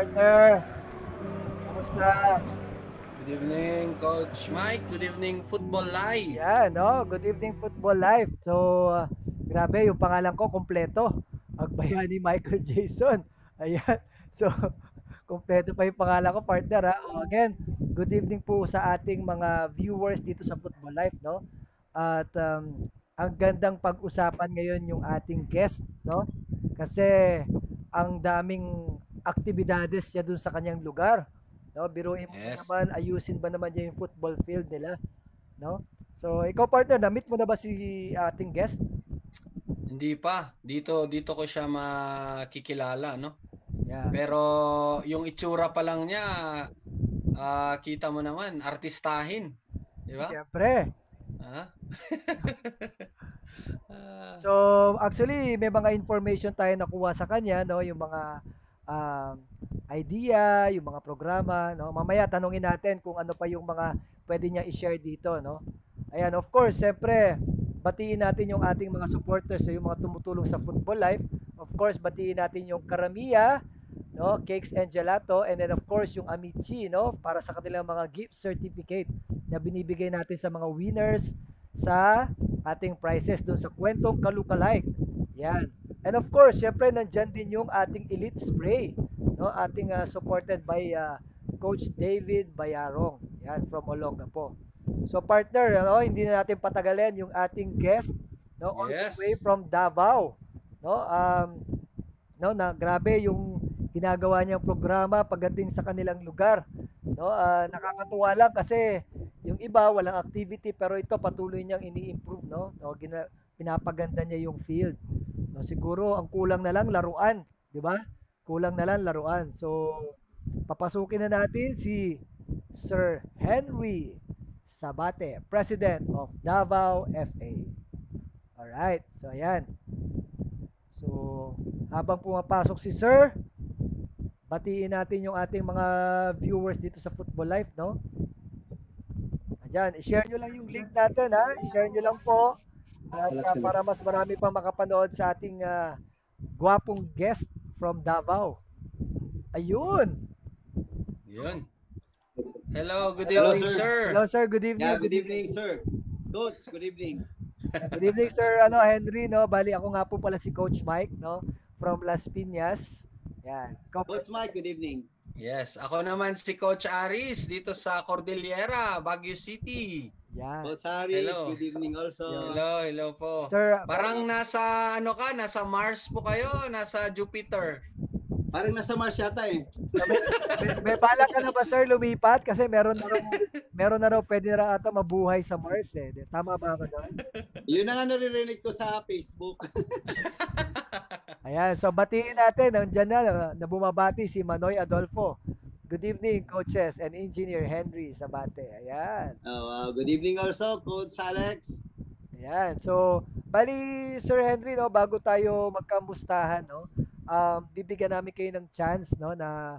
partner. Kamusta? Good evening, Coach Mike. Good evening, Football Live. Yan, no? Good evening, Football Life. So, grabe, yung pangalan ko, kompleto. Agbayani Michael Jason. Ayan. So, kompleto pa yung pangalan ko, partner, ha? O, again, good evening po sa ating mga viewers dito sa Football Life, no? At ang gandang pag-usapan ngayon yung ating guest, no? Kasi ang daming aktibidades niya dun sa kanyang lugar. No, biruin mo ba Yes. naman, ayusin ba naman niya yung football field nila, no? So, ikaw partner, na-meet mo na ba si ating guest? Hindi pa. Dito ko siya makikilala, no? Yeah. Pero yung itsura pa lang niya, kita mo naman, artistahin. Di ba? Siyempre. Ah? Ah, So, actually, may mga information tayo nakuha sa kanya, no? Yung mga um, idea, yung mga programa, no? Mamaya tanungin natin kung ano pa yung mga pwede niya i-share dito, no? Ayan, of course, siyempre, batiin natin yung ating mga supporters, so yung mga tumutulong sa Football Life. Of course, batiin natin yung Karamiya, no? Cakes and Gelato, and then of course, yung Amici, no? Para sa kanilang mga gift certificate na binibigay natin sa mga winners sa ating prizes doon sa Kwentong Kalukalike. Yan. And of course, syempre nandyan din yung ating Elite Spray, no? Ating supported by Coach David Bayarong. Yan, from Olongapo. So partner, ano, hindi na natin patagalin yung ating guest, no, all the way yes. from Davao, no? No, na grabe yung ginagawa niyang programa pagdating sa kanilang lugar, no? Nakakatuwa lang kasi yung iba walang activity pero ito patuloy niyang ini-improve, no? No, pinapaganda niya yung field. No, siguro ang kulang na lang laruan, 'di ba? Kulang na lang laruan. So papasukin na natin si Sir Henry Sabate, President of Davao FA. Alright, so ayan. So, habang pumapasok si Sir, batiin natin yung ating mga viewers dito sa Football Life, no? Ayan, i-share nyo lang yung link natin, ha? I-share nyo lang po. At para mas marami pa makapanood sa ating gwapong guest from Davao. Ayun! Yun. Hello, good Hello, Hello, evening, sir. sir. hello sir, good evening, Yeah, good good evening. evening, sir. Coach, good evening. Good evening, Sir Henry, no? Bali ako nga po pala si Coach Mike, no? From Las Piñas. Yan. Ikaw, Coach Mike, good evening. Yes, ako naman si Coach Aris dito sa Cordillera, Baguio City. yan. Coach Harris, Hello. good evening also. Hello po. Sir, Parang nasa nasa Mars po kayo, nasa Jupiter. Parang nasa Mars yata eh. may balak ka na ba, sir, lumipat? Kasi meron na raw, pwede na ata mabuhay sa Mars, eh. Tama ba ako doon? Yun ang naririnig ko sa Facebook. Ayan, so batiin natin, nandiyan na bumabati si Manoy Adolfo. Good evening, coaches and engineer Henry Sabate. Ayan. Good evening also, Coach Alex. Ayan. So, bali, Sir Henry, no, bago tayo magkamustahan, no, bibigyan namin kayo ng chance, no, na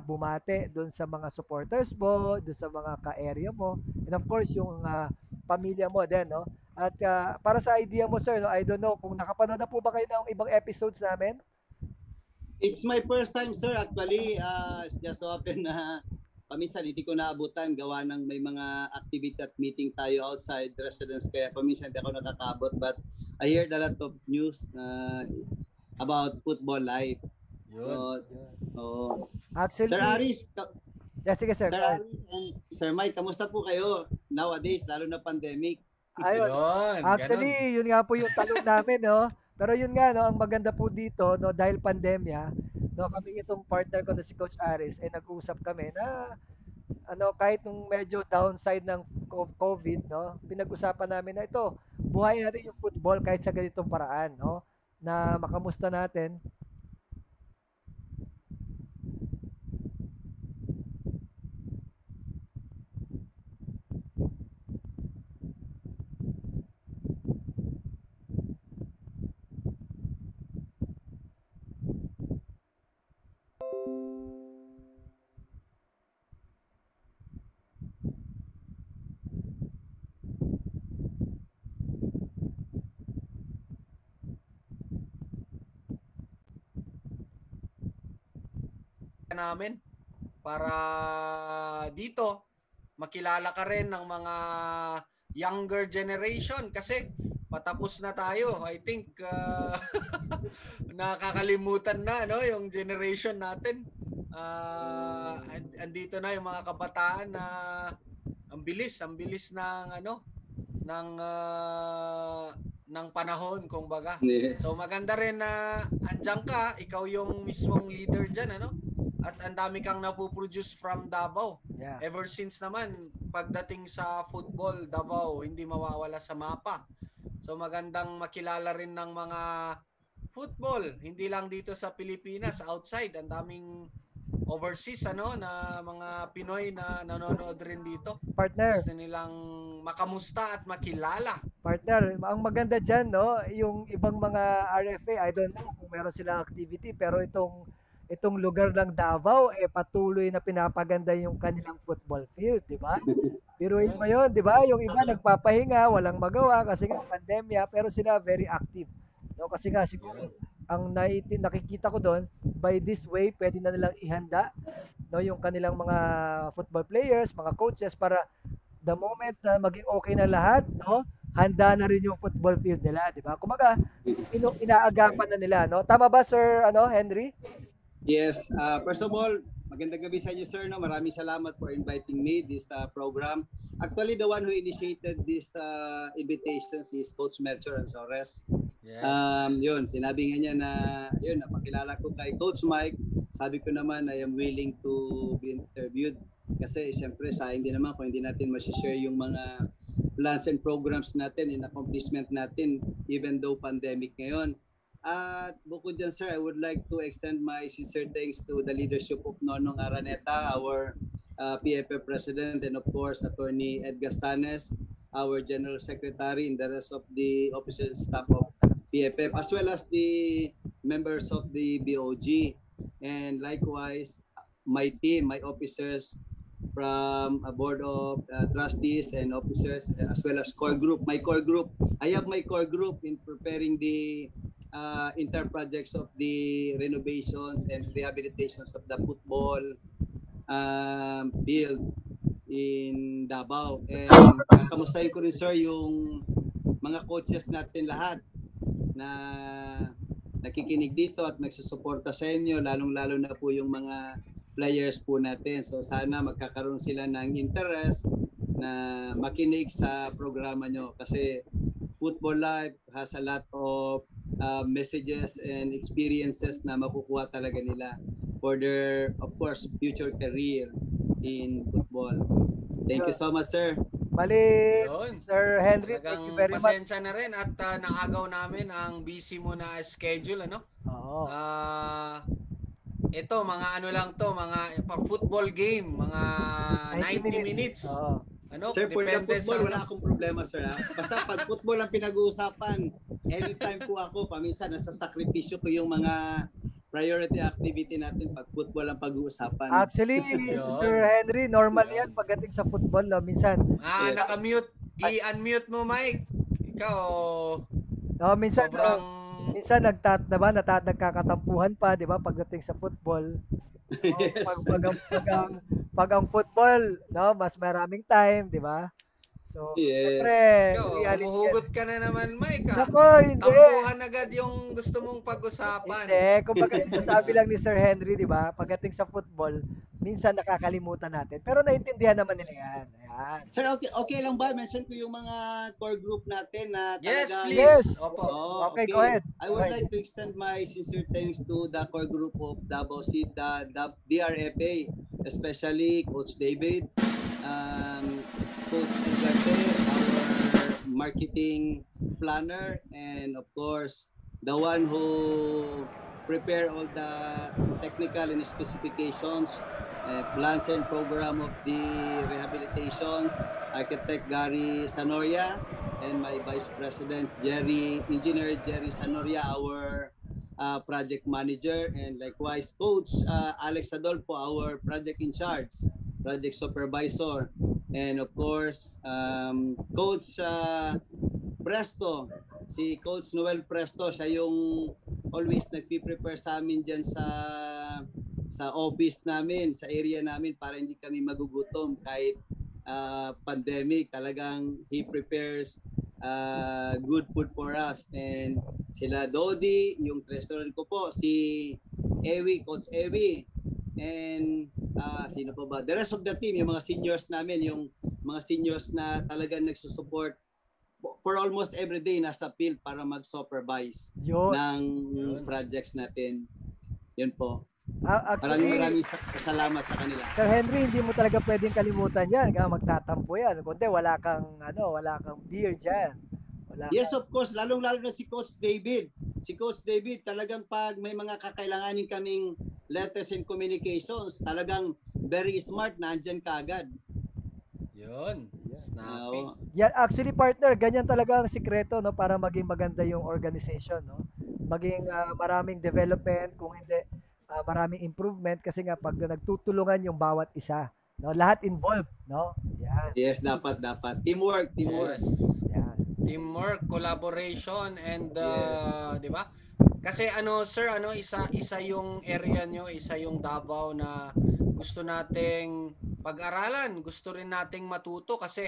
bumate doon sa mga supporters mo, doon sa mga ka-area mo, and of course, yung pamilya mo din, no. At para sa idea mo, sir, no, I don't know, kung nakapanood na po ba kayo ng ibang episodes namin? It's my first time, sir. Actually, it's just so happen na paminsan hindi ko naabutan gawa ng may mga activity at meeting tayo outside the residence kaya paminsan hindi ako nakakabot, but I heard a lot of news about football life. Yun. Actually, Sir Aris, yeah, sige, sir. Sir Go ahead. Aris and Sir Mike, kamusta po kayo nowadays, lalo na pandemic? Ayun. Yun, Actually, ganun. yun nga po yung tanong namin, no? Pero yun nga, no, ang maganda po dito, no, dahil pandemya, no, kami itong partner ko na si Coach Aris, ay nag-usap kami na ano, kahit nung medyo downside ng COVID, no, pinag-usapan namin na ito, buhay natin yung football kahit sa ganitong paraan, no, na makamusta natin. namin para dito makilala ka rin ng mga younger generation kasi patapos na tayo. I think nakakalimutan na no yung generation natin. Andito na yung mga kabataan na ang bilis ng ng panahon kumbaga. Yes. So maganda rin na andiyan ka, ikaw yung mismong leader diyan ano? At ang dami kang napoproduce from Davao. Yeah. Ever since naman pagdating sa football, Davao hindi mawawala sa mapa. So magandang makilala rin ng mga football, hindi lang dito sa Pilipinas, outside, ang daming overseas na mga Pinoy na nanonood rin dito. Partner. Gusto nilang makamusta at makilala. Partner, ang maganda diyan no, yung ibang mga RFA, I don't know kung meron silang activity, pero itong lugar ng Davao patuloy na pinapaganda yung kanilang football field, di ba? Biruin mo yun, di ba? Yung iba nagpapahinga, walang magawa kasi nga pandemya, pero sila very active. No, kasi nga siguro ang nakikita ko doon, by this way pwede na nilang ihanda no yung kanilang mga football players, mga coaches para the moment na maging okay na lahat, no? Handa na rin yung football field nila, di ba? Kumaga, inaagapan na nila, no? Tama ba, Sir Henry? Yes. First of all, magandang gabi sa inyo, sir. No? Maraming salamat for inviting me this program. Actually, the one who initiated this invitations is Coach Melchor Ansores. Yeah. Yun, sinabi nga niya na yun, napakilala ko kay Coach Mike. Sabi ko naman, I am willing to be interviewed. Kasi siyempre, sayang din naman kung hindi natin ma-share yung mga plans and programs natin and accomplishment natin even though pandemic ngayon. At bukod dyan, sir, I would like to extend my sincere thanks to the leadership of Nonong Araneta, our PFF President, and of course, Attorney Ed Gastanes, our General Secretary, and the rest of the official staff of PFF, as well as the members of the BOG. And likewise, my team, my officers from a board of trustees and officers, as well as core group. My core group, I have my core group in preparing the inter-projects of the renovations and rehabilitations of the football field in Davao. And kamustahin ko rin, sir, yung mga coaches natin lahat na nakikinig dito at nagsusuporta sa inyo, lalong-lalo na po yung mga players po natin. So sana magkakaroon sila ng interest na makinig sa programa nyo kasi Football Life has a lot of messages and experiences na makukuha talaga nila for their, of course, future career in football. Thank you so much, sir. Bali, Yun. Sir Henry, thank you very much. Pasensya na rin at naagaw namin ang busy mo na schedule, ano? Oo. Ito, mga ano lang to, mga football game, mga 90 minutes. Oo. Ano? Sir, for the Depende football, sa wala akong problema, sir. Ha? Basta pag football ang pinag-uusapan, anytime po ako, paminsan nasa sakripisyo ko yung mga priority activity natin pag football ang pag-uusapan. Actually, Sir Henry, normal yan pagdating sa football. No? Minsan, Yes. Naka-mute. I-unmute mo, Mike. Ikaw, no, minsan, sobrang... minsan nagkakatampuhan pa, di ba, pagdating sa football. Yes. Pag ang football, no, mas maraming time, di ba? So, Yes. siyempre, Ikaw, reality humuhugot ka na naman, Mike. Nako, hindi. Tampuhan agad yung gusto mong pag-usapan. Hindi, kumbaga sinasabi lang ni Sir Henry, di ba, pagdating sa football, minsan nakakalimutan natin. Pero naintindihan naman nila yan. Ayan. Sir, okay lang ba? Mention ko yung mga core group natin na Yes, talaga... please. Yes. Opo. Okay, go ahead. I would like to extend my sincere thanks to the core group of Davao City, the DRFA, especially Coach David, Coach Edgarte, our marketing planner, and of course, the one who prepare all the technical and specifications, plans and program of the rehabilitations, Architect Gary Sanoria, and my Vice President Engineer Jerry Sanoria, our project manager, and likewise Coach Alex Adolfo, our project in charge, project supervisor, and of course Coach Presto, si Coach Noel Presto, siya yung always nagpi-prepare sa amin dyan sa sa office namin, sa area namin para hindi kami magugutom kahit pandemic. Talagang he prepares good food for us. And sila Dodi, yung restaurant ko po, si Ewi, Coach Ewi, and sino pa ba? The rest of the team, yung mga seniors namin, yung mga seniors na talagang nagsusupport for almost every day nasa field para mag-supervise Yun. ng projects natin. Yun po. Actually, Maraming salamat sa kanila. Sir Henry, hindi mo talaga pwedeng kalimutan yan. Magtatampo yan. Kundi wala kang beer dyan. Yes, of course. Lalong-lalo na si Coach David. Si Coach David, talagang pag may mga kakailanganin kaming letters and communications, talagang very smart, nandyan ka agad. Yun. Snappy. Yeah, actually partner, ganyan talaga ang sikreto, no, para maging maganda yung organization, no. Maging maraming development, kung hindi maraming improvement kasi nga pag nagtutulungan yung bawat isa, no, lahat involved, no. Yan. Yes, dapat. Teamwork. Yes. Yan. Teamwork, collaboration, and Yes. 'di ba? Kasi sir, isa yung area nyo, isa yung Davao na gusto nating pag-aralan, gusto rin nating matuto kasi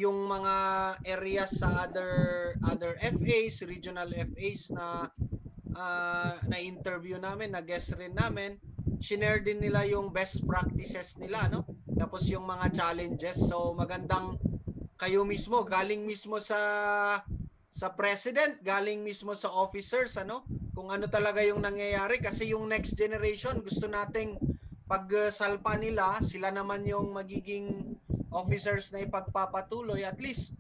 yung mga areas sa other FAs, regional FAs na interview namin, na guest rin namin, shinare din nila yung best practices nila, no? Tapos yung mga challenges. So magandang kayo mismo, galing mismo sa president, galing mismo sa officers, kung ano talaga yung nangyayari, kasi yung next generation gusto nating pagsalpa nila, sila naman yung magiging officers na ipagpapatuloy, at least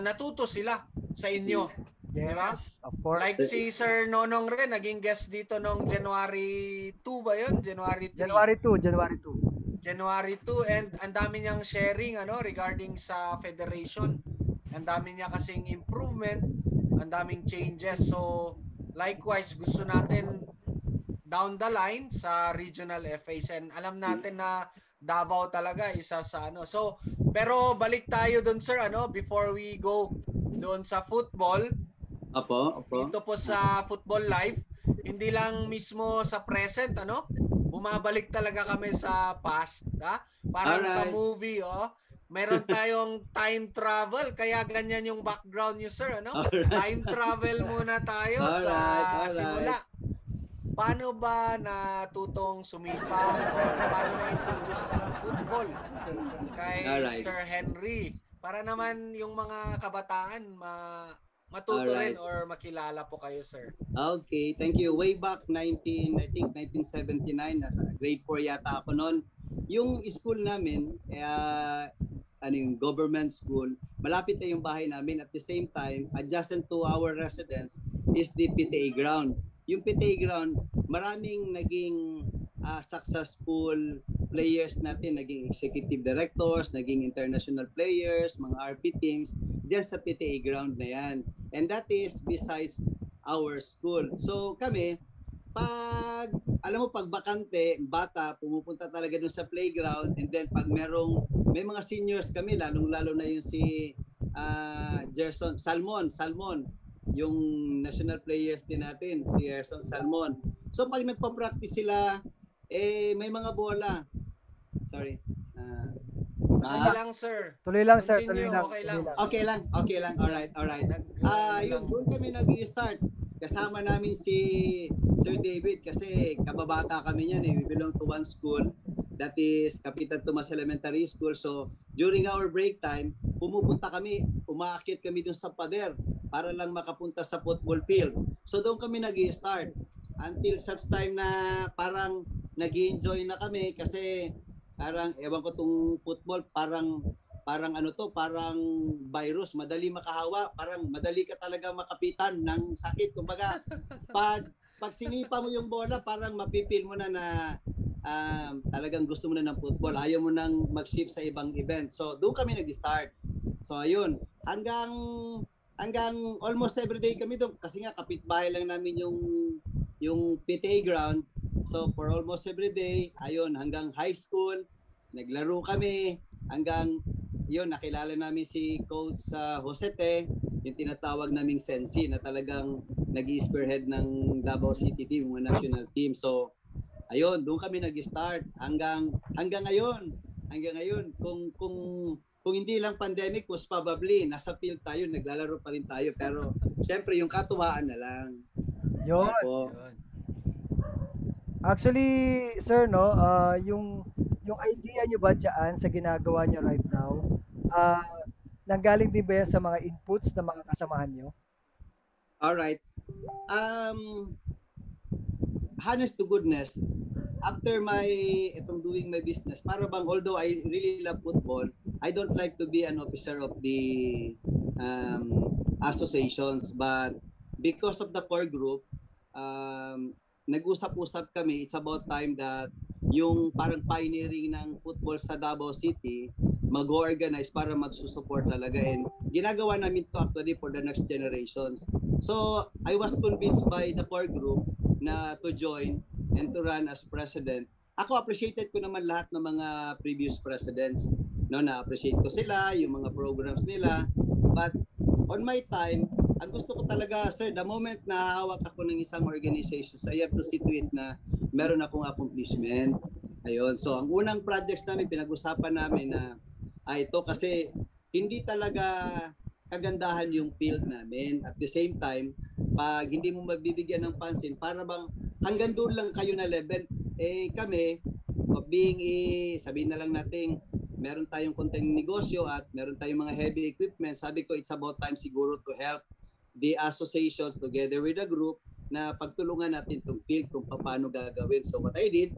natuto sila sa inyo. Diba? Yes, of course. Like si Sir Nonong rin, naging guest dito nung January 2 ba yun? January 3. January 2, and ang dami niyang sharing regarding sa federation. Ang dami niya kasing improvement, ang daming changes. So likewise, gusto natin down the line sa regional FAs, and alam natin na Davao talaga isa sa So pero balik tayo doon sir, before we go doon sa football. Opo. Dito po sa Football Live, hindi lang mismo sa present, bumabalik talaga kami sa past, parang sa movie, meron tayong time travel, kaya ganyan yung background nyo sir, Time travel muna tayo sa simula. Paano ba natutong sumipa o paano na-introduce ang football kay Mr. Henry, para naman yung mga kabataan matuto rin or makilala po kayo, sir. Okay, thank you. Way back 1979, nasa grade 4 yata ako noon. Yung school namin, yung government school, malapit na yung bahay namin. At the same time, adjacent to our residence is the PTA ground. Yung PTA ground, maraming naging successful players natin, naging executive directors, naging international players, mga RP teams, dyan sa PTA ground na yan. And that is besides our school. So kami, pag bakante, bata, pumupunta talaga dun sa playground, and then pag may mga seniors kami, lalong-lalo na yung si Gerson Salmon, yung national players din natin, si Gerson Salmon. So pag nagpa-practice sila, may mga bola. Sorry. Tuloy lang, sir. Okay lang. Alright. Yung doon kami nag-i-start. Kasama namin si Sir David kasi kababata kami niyan. We belong to one school. That is Kapitan Tomas Elementary School. So during our break time, umaakyat kami doon sa pader para lang makapunta sa football field. So doon kami nag-i-start. Until such time na parang nag-i-enjoy na kami kasi parang ewan ko tong football, parang virus, madali makahawa, parang madali ka talaga makapitan ng sakit. Kumbaga, pag sinipa mo yung bola, parang mapipil mo na talagang gusto mo na ng football, ayaw mo nang mag-shift sa ibang event. So doon kami nag-start. So ayun, hanggang almost every day kami doon kasi nga kapitbahay lang namin yung PTA ground. So for almost every day, ayun, hanggang high school, naglaro kami, hanggang yun, nakilala namin si Coach Josete, yung tinatawag naming Sensi, na talagang nag-i-spearhead ng Davao City team, mga national team. So ayun, doon kami nag-start hanggang ngayon. Hanggang ngayon, kung hindi lang pandemic, was probably nasa field tayo, naglalaro pa rin tayo, pero syempre yung katuwaan na lang. Yun. Opo. Yun. Actually, sir, no, yung idea nyo ba dyan sa ginagawa nyo right now, ah, nanggaling din ba yan sa mga inputs ng mga kasamahan nyo? Alright. Honest to goodness, after itong doing my business, para bang although I really love football, I don't like to be an officer of the associations, but because of the core group, nag-usap-usap kami, it's about time that yung parang pioneering ng football sa Davao City mag-organize para magsusupport talaga, and ginagawa namin to actually for the next generations. So I was convinced by the core group na to join and to run as president. Ako, appreciated ko naman lahat ng mga previous presidents, no, na-appreciate ko sila, yung mga programs nila, but on my time, ang gusto ko talaga, sir, the moment na hawak ako ng isang organization, so I have to see to it na meron akong accomplishment. Ayun. So, ang unang projects namin, pinag-usapan namin na ito kasi hindi talaga kagandahan yung field namin. At the same time, pag hindi mo magbibigyan ng pansin, para bang hanggang doon lang kayo na level, kami, being sabihin na lang natin, meron tayong konting negosyo at meron tayong mga heavy equipment. Sabi ko, it's about time siguro to help the associations together with the group na pagtulungan natin itong field kung paano gagawin. So what I did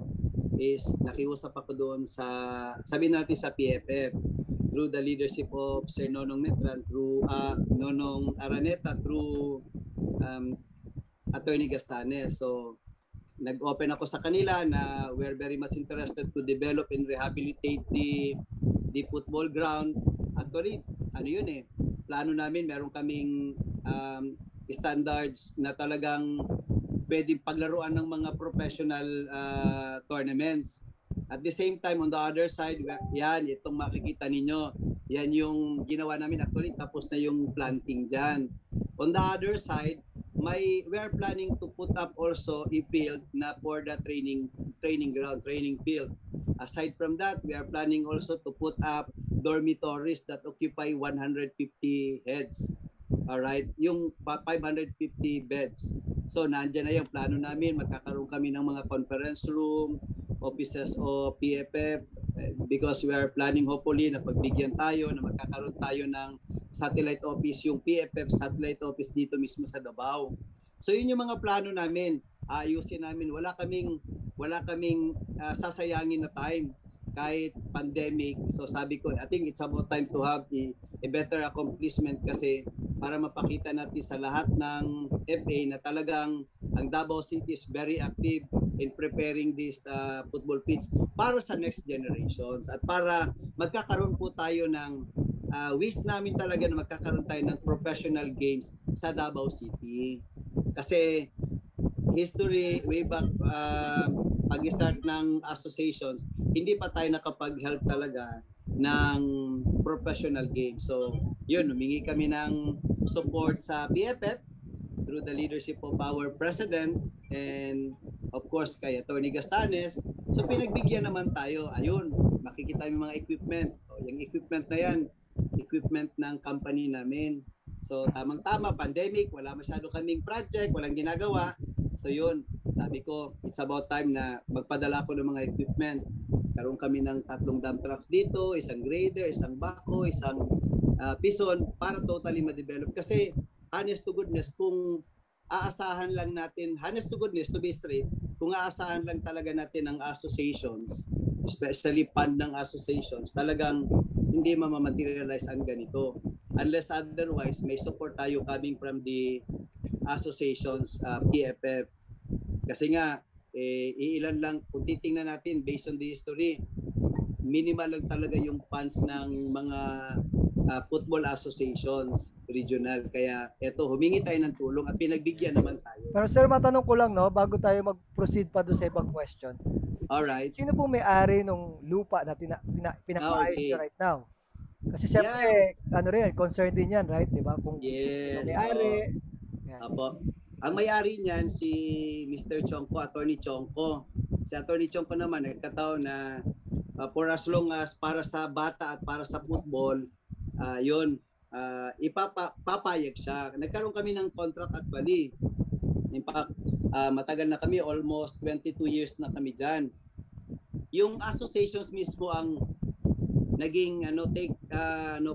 is nakiusap ako doon sa, sabihin natin sa PFF, through the leadership of Sir Nonong Metran, through Nonong Araneta, through Attorney Gastanes. So nag-open ako sa kanila na we're very much interested to develop and rehabilitate the football ground. Actually, ano yun plano namin, meron kaming standards na talagang pwedeng paglaruan ng mga professional tournaments. At the same time, on the other side, yan, itong makikita ninyo, yan yung ginawa namin actually, tapos na yung planting dyan. On the other side, we are planning to put up also a field na for the training ground, training field. Aside from that, we are planning also to put up dormitories that occupy 150 heads. All right, yung 550 beds. So nandiyan na yung plano namin, magkakaroon kami ng mga conference room, offices o PFF, because we are planning hopefully na pagbigyan tayo na magkakaroon tayo ng satellite office, yung PFF satellite office dito mismo sa Davao. So yun yung mga plano namin, ayusin namin, wala kaming sasayangin na time kahit pandemic. So sabi ko, I think it's about time to have a better accomplishment kasi para mapakita natin sa lahat ng FA na talagang ang Davao City is very active in preparing this football pitch para sa next generations at para magkakaroon po tayo ng wish namin talaga na magkakaroon tayo ng professional games sa Davao City. Kasi history way back pag-start ng associations, hindi pa tayo nakapag-help talaga ng professional games. So, yun, humingi kami ng support sa PFF through the leadership of our president and of course kay Attorney Gastanes. So, pinagbigyan naman tayo. Ayun, makikita yung mga equipment. So, yung equipment na yan, equipment ng company namin. So, tamang-tama, pandemic, wala masyado kaming project, walang ginagawa. So, yun, sabi ko, it's about time na magpadala ko ng mga equipment. Karoon kami ng 3 dump trucks dito, isang grader, isang backhoe, isang pison para totally ma-develop. Kasi honest to goodness, kung aasahan lang natin, honest to goodness, to be straight, kung aasahan lang talaga natin ang associations, especially fund ng associations, talagang hindi mamamaterialize ang ganito. Unless otherwise, may support tayo coming from the associations, PFF. Kasi nga, iilan lang, kung titingnan natin based on the history, minimal lang talaga yung funds ng mga football associations regional. Kaya eto, humingi tayo ng tulong at pinagbigyan naman tayo. Pero sir, matanong ko lang, no, bago tayo mag-proceed pa doon sa ibang question. Alright. Sino po may-ari ng lupa na pinapaayos nyo right now? Kasi syempre, ano rin, concern din yan, right? Diba? Kung sino may-ari. Apo. Ang may-ari niyan si Mr. Chongko, Attorney Chongko. Si Attorney Chong ko naman, nagkataon na for as long as para sa bata at para sa football, yun, papayag siya. Nagkaroon kami ng contract actually. In fact, matagal na kami, almost 22 years na kami dyan. Yung associations mismo ang naging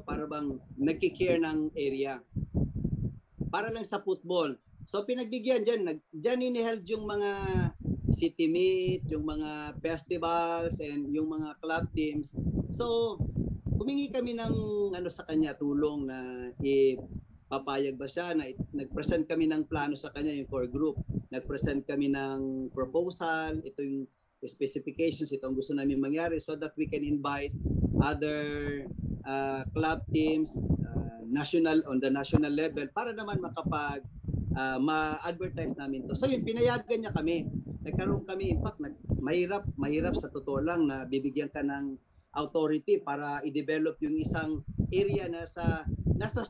para bang nagki-care ng area. Para lang sa football. So pinagbigyan dyan iniheld yung mga city meet, yung mga festivals and yung mga club teams. So humingi kami ng sa kanya tulong na papayag ba siya na nag-present kami ng plano sa kanya yung core group. Nag-present kami ng proposal, ito yung specifications, ito ang gusto namin mangyari so that we can invite other club teams on the national level para naman makapag ma-advertise namin to. So yun, pinayagan niya kami. Nagkaroon kami, in fact, mahirap sa totoo lang na bibigyan ka ng authority para i-develop yung isang area na nasa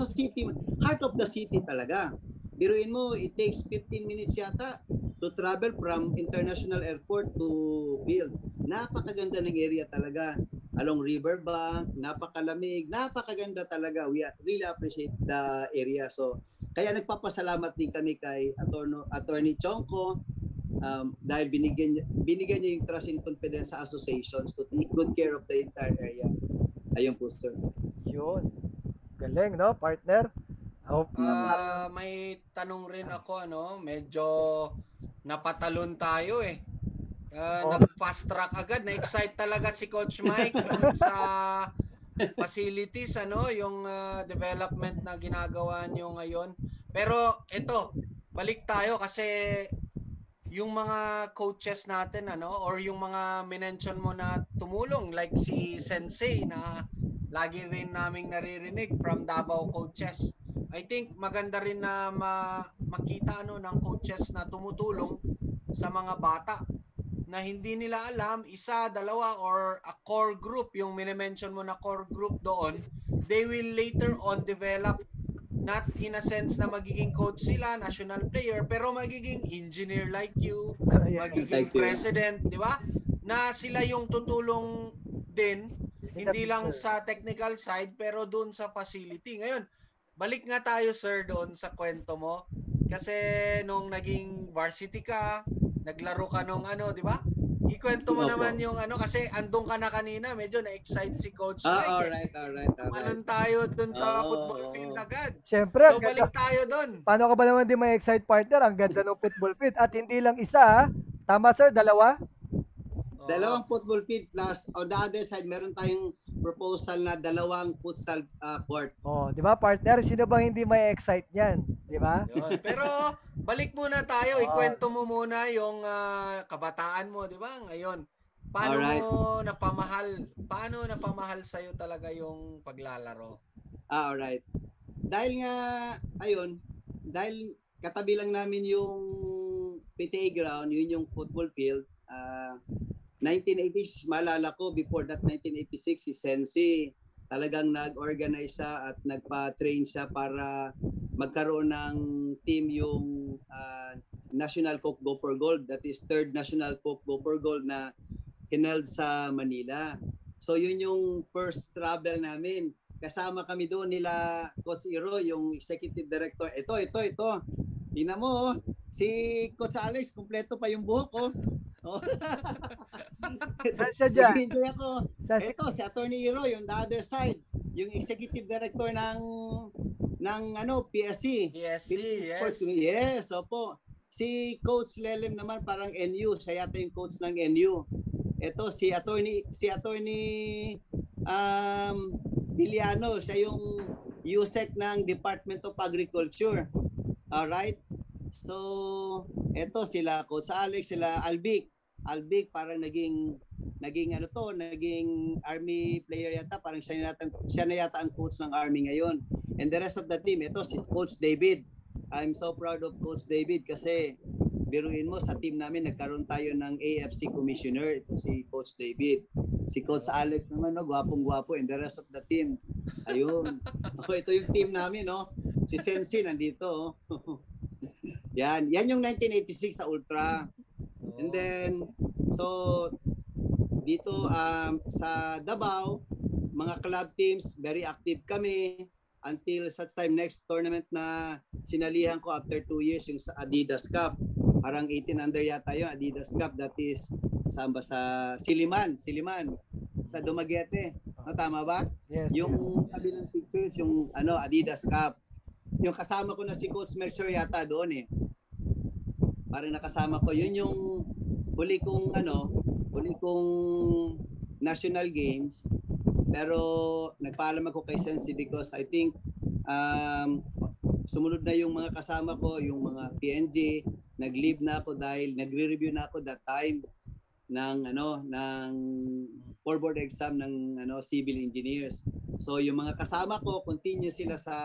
city, heart of the city talaga. Biruin mo, it takes 15 minutes yata to travel from international airport to field. Napakaganda ng area talaga. Along riverbank, napakalamig, napakaganda talaga. We really appreciate the area. So, kaya nagpapasalamat din kami kay Attorney Chongko dahil binigyan niya yung trust and confidence sa associations to take good care of the entire area. Ayun po, sir. Yun. Galing, no, partner? May tanong rin ako, medyo napatalon tayo eh. Nag-fast track agad, na-excite talaga si Coach Mike sa facilities, yung development na ginagawa niyo ngayon. Pero ito, balik tayo kasi yung mga coaches natin, or yung mga minention mo na tumulong, like si Sensei na lagi rin naming naririnig from Davao coaches. I think maganda rin na makita ng coaches na tumutulong sa mga bata na hindi nila alam, isa, dalawa, or a core group, yung minimension mo na core group doon, they will later on develop, not in a sense na magiging coach sila, national player, pero magiging engineer like you, magiging president, di ba? Na sila yung tutulong din, hindi lang sa technical side, pero doon sa facility. Ngayon, balik nga tayo, sir, doon sa kwento mo. Kasi nung naging varsity ka, naglaro ka nung di ba? Ikwento mo naman yung kasi andun ka na kanina, medyo na-excite si Coach Mike. Alright. Tumalon tayo dun sa football field agad. Siyempre, so balik tayo dun. Paano ka ba naman di may-excite, partner? Ang ganda ng football field. At hindi lang isa, Tama, sir? Dalawa? Dalawang football field plus on the other side meron tayong proposal na dalawang futsal court. Di ba, partner? Sino bang hindi may excite niyan, di ba? Pero balik muna tayo, ikwento mo muna yung kabataan mo, di ba? Ngayon, paano napamahal sa iyo talaga yung paglalaro? Alright. Dahil nga dahil katabi lang namin yung PTA ground, yun yung football field. 1980s, maalala ko, before that 1986, si Sensei talagang nag-organize siya at nagpa-train siya para magkaroon ng team yung National Coke Go for Gold. That is third National Coke Go for Gold na hineld sa Manila. So yun yung first travel namin. Kasama kami doon nila Coach Iro, yung executive director. Ito. Tingnan mo, si Coach Alex, kumpleto pa yung buhok ko. Saan siya dyan? Nag-enjoy ako. Ito, si Attorney Iro, yung the other side. Yung executive director ng PSC. PSC, yes. Yes, opo. Si Coach Lelem naman parang NU. Siya yata yung coach ng NU. Ito, si Attorney Biliano. Siya yung USEC ng Department of Agriculture. Alright? So, eto sila Coach Alex, sila Albic parang naging Army player yata, parang siya na yata ang coach ng Army ngayon. And the rest of the team, ito si Coach David. I'm so proud of Coach David kasi biruin mo sa team namin nagkaroon tayo ng AFC commissioner, ito si Coach David. Si Coach Alex naman, gwapong-gwapo, and the rest of the team. Ayun. Ito yung team namin, Si Sensei nandito, Yan yung 1986 sa Ultra. And then, so, dito sa Davao, mga club teams, very active kami until such time next tournament na sinalihan ko after 2 years yung sa Adidas Cup. Parang 18 under yata yung Adidas Cup. That is, saan ba? Sa Siliman, sa Dumaguete. No, tama ba? Yes. Yung yes. kabilang pictures, yung Adidas Cup. Yung kasama ko na si Coach Melchor yata doon eh. Parang nakasama ko. Yun yung huli kong national games. Pero nagpaalam ako kay Sensi because I think sumunod na yung mga kasama ko, yung mga PNG, nag-leave na ako dahil nagre-review na ako that time ng for board exam ng civil engineers. So yung mga kasama ko continue sila sa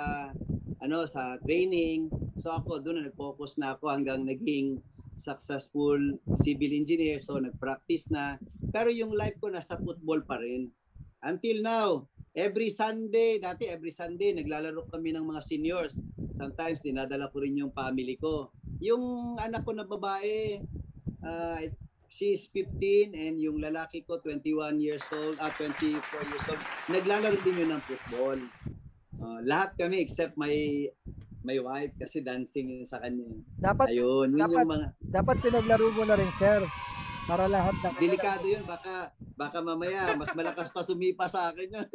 sa training. So ako doon na nag-focus na ako hanggang naging successful civil engineer. So nag-practice na. Pero yung life ko nasa football pa rin. Until now, every Sunday naglalaro kami ng mga seniors. Sometimes dinadala ko rin yung family ko. Yung anak ko na babae, she's 15 and yung lalaki ko 24 years old. Naglalaro din yun ng football. Lahat kami except my wife kasi dancing yun sa kanya. Dapat ayun, yun yung mga dapat pinaglaro mo na rin, sir. Para lahat ng delikado yun, baka mamaya mas malakas pa sumipa sa akin yun.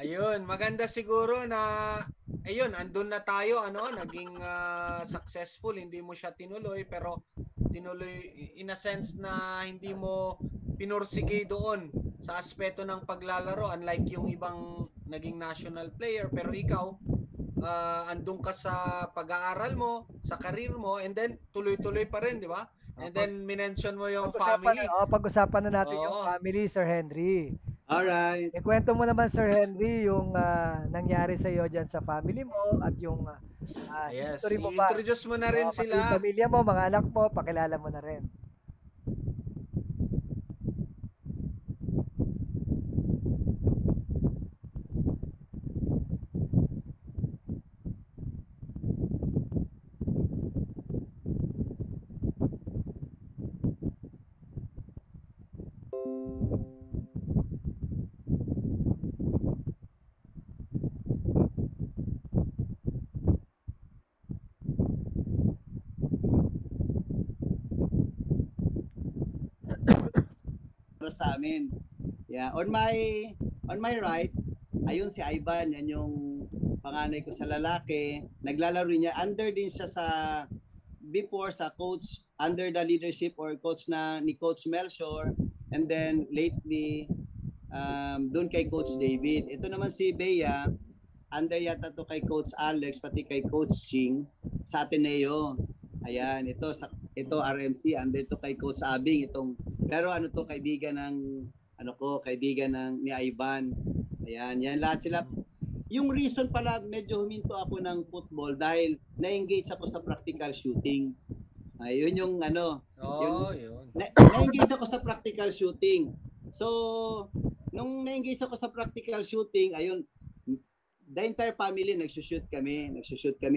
Ayun, maganda siguro na ayun, andun na tayo naging successful, hindi mo siya tinuloy pero tinuloy in a sense na hindi mo pinursige doon sa aspeto ng paglalaro unlike yung ibang naging national player pero ikaw andun ka sa pag-aaral mo, sa career mo and then tuloy-tuloy pa rin, di ba? And then minention mo yung family. Pag-usapan na natin yung family, Sir Henry. Alright. Ikwento mo naman, Sir Henry, yung nangyari sa iyo dyan sa family mo at yung yes, history mo ba? I-introduce mo na rin sila. Yung pamilya mo, mga anak mo, pakilala mo na rin. Sa amin. Yeah, on my right, ayun si Ivan, yan yung panganay ko sa lalaki. Naglalaro niya, under din siya before sa coach, under the leadership or coach ni Coach Melchor, and then lately doon kay Coach David. Ito naman si Bea, under yata to kay Coach Alex pati kay Coach Ching sa Ateneo. Ayan, ito RMC, under to kay Coach Abing pero kaibigan ng ni Ivan. Ayan, yan lahat sila. Yung reason pala medyo huminto ako ng football dahil na-engage ako sa practical shooting. Ayun yung yun. Na-engage ako sa practical shooting. So, nung na-engage ako sa practical shooting, ayun, the entire family nagsushoot kami.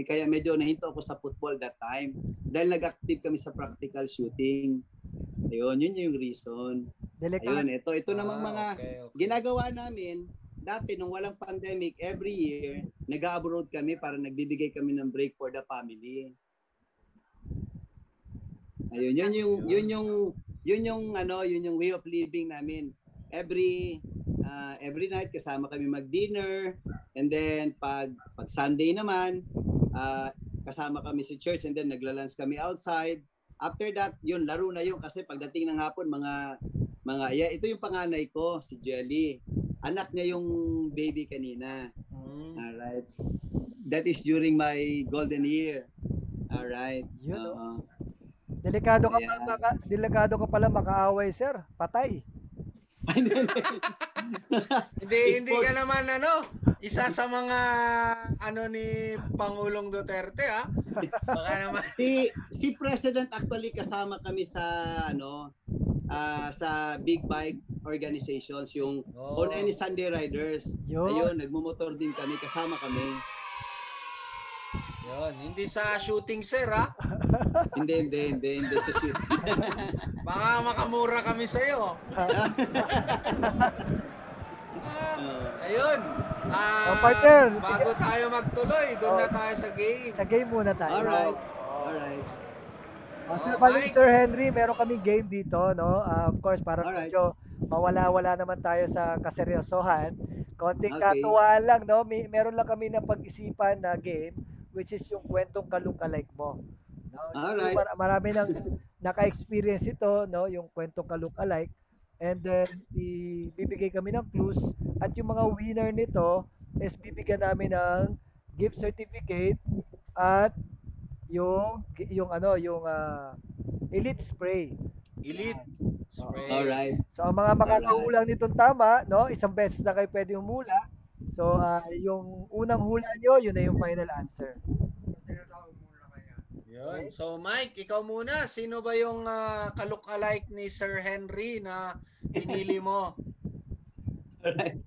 Kaya medyo nahinto ako sa football that time dahil nag-active kami sa practical shooting. Ayun, yun yung reason. Ayun, ito namang mga ginagawa namin. Dati nung walang pandemic, every year nag-abroad kami para nagbibigay kami ng break for the family. Ayun, yun yung way of living namin. Every night kasama kami mag-dinner, and then pag Sunday naman, kasama kami sa church, and then nagla-lunch kami outside. After that, yun, laro na yun kasi pagdating ng hapon, ito yung panganay ko, si Jelly. Anak niya yung baby kanina. Alright. That is during my golden year. Alright. Yun, delikado ka pala makaaway, sir. Patay. Hindi ka naman isa sa mga ni Pangulong Duterte baka naman si President actually kasama kami sa sa big bike organizations yung on any Sunday riders. Ayun, nagmumotor din kami, kasama kami. Yun, hindi sa shooting, sir, ha? Hindi sa shoot. Baka makamura kami sa'yo. Ayun. partner. Bago tayo magtuloy, doon na tayo sa game. Sa game muna tayo. Alright. Alright. Sir, Mike. Sir Henry, meron kami game dito, no? Of course, para Alright. medyo mawala-wala naman tayo sa kaseryosohan. Konting Okay. katuwaan lang, no? Meron lang kami na pag-isipan na game, which is yung kwentong kalookalike mo. No? Alright. Marami nang naka-experience ito, no? Yung kwentong kalookalike. And then, ibibigay kami ng clues. At yung mga winner nito is bibigyan namin ng gift certificate at yung Elite Spray. Elite spray. Alright. So ang mga makakahulang nitong tama, no, isang beses na kayo pwede humula. So yung unang hula nyo, yun na yung final answer. Yun. So Mike, ikaw muna. Sino ba yung kalook-alike ni Sir Henry na pinili mo? Alright.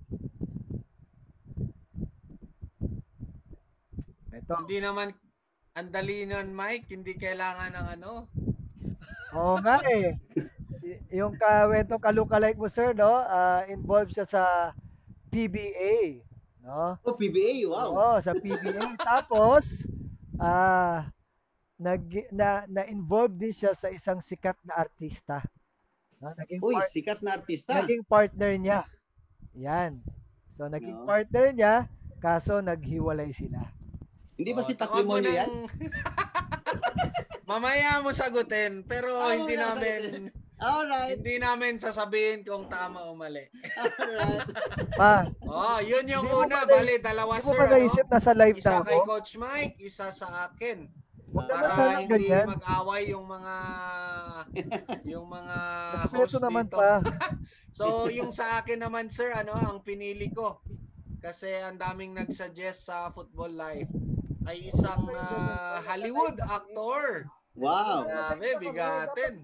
Ito. Hindi naman ang dali nun, Mike. Hindi kailangan ng ano. Oo nga eh. Yung kwentong kalookalike mo, sir, no, involved siya sa PBA, no? Oh, PBA, wow. Oo, sa PBA. Tapos na-involve din siya sa isang sikat na artista. No? Uy, sikat na artista. Naging partner niya. Yan. So, naging partner niya, kaso naghiwalay sila. Hindi ba si tawag mo Patrimonio yan? Mamaya mo sagutin, pero hindi mamaya namin Alright. hindi namin sasabihin kung tama o mali. Alright. Pa, Yun yung Hindi mo una. ba na- Bali, dalawa, hindi mo sir. ba naisip na sa live Isa na kay ako? Coach Mike, isa sa akin. Huwag naman Para sanang hindi ganyan. mag-away yung mga Respeto host naman dito. pa. So, yung sa akin naman, sir, ang pinili ko. Kasi ang daming nag-suggest sa Football Live ay isang Hollywood actor. Wow. Grabe, bigatin.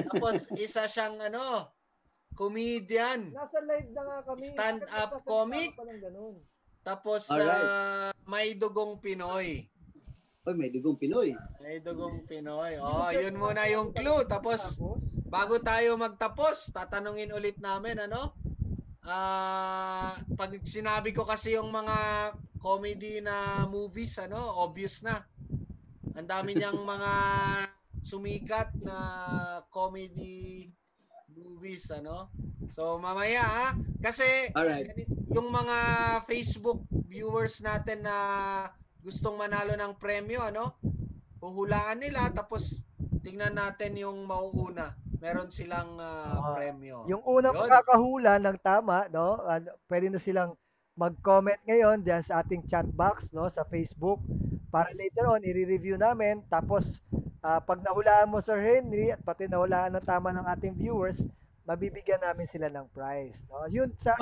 Tapos isa siyang comedian. Nasa live na nga kami. Stand-up comic. Tapos Alright. may dugong Pinoy. Uy, may dugong Pinoy. May dugong Pinoy. Yun muna yung clue. Tapos bago tayo magtapos, tatanungin ulit namin pag sinabi ko kasi yung mga comedy na movies, obvious na. Ang dami niyang mga sumikat na comedy movies, So mamaya kasi Alright. yung mga Facebook viewers natin na gustong manalo ng premyo, huhulaan nila tapos tingnan natin yung mauuna. Meron silang premyo. Yung unang Yun. makakahula ng tama, no, pwede na silang mag-comment ngayon diyan sa ating chat box, no, sa Facebook para later on i-review namin. Tapos pag nahulaan mo, Sir Henry, at pati nahulaan ng tama ng ating viewers, mabibigyan namin sila ng prize, no. Yun sa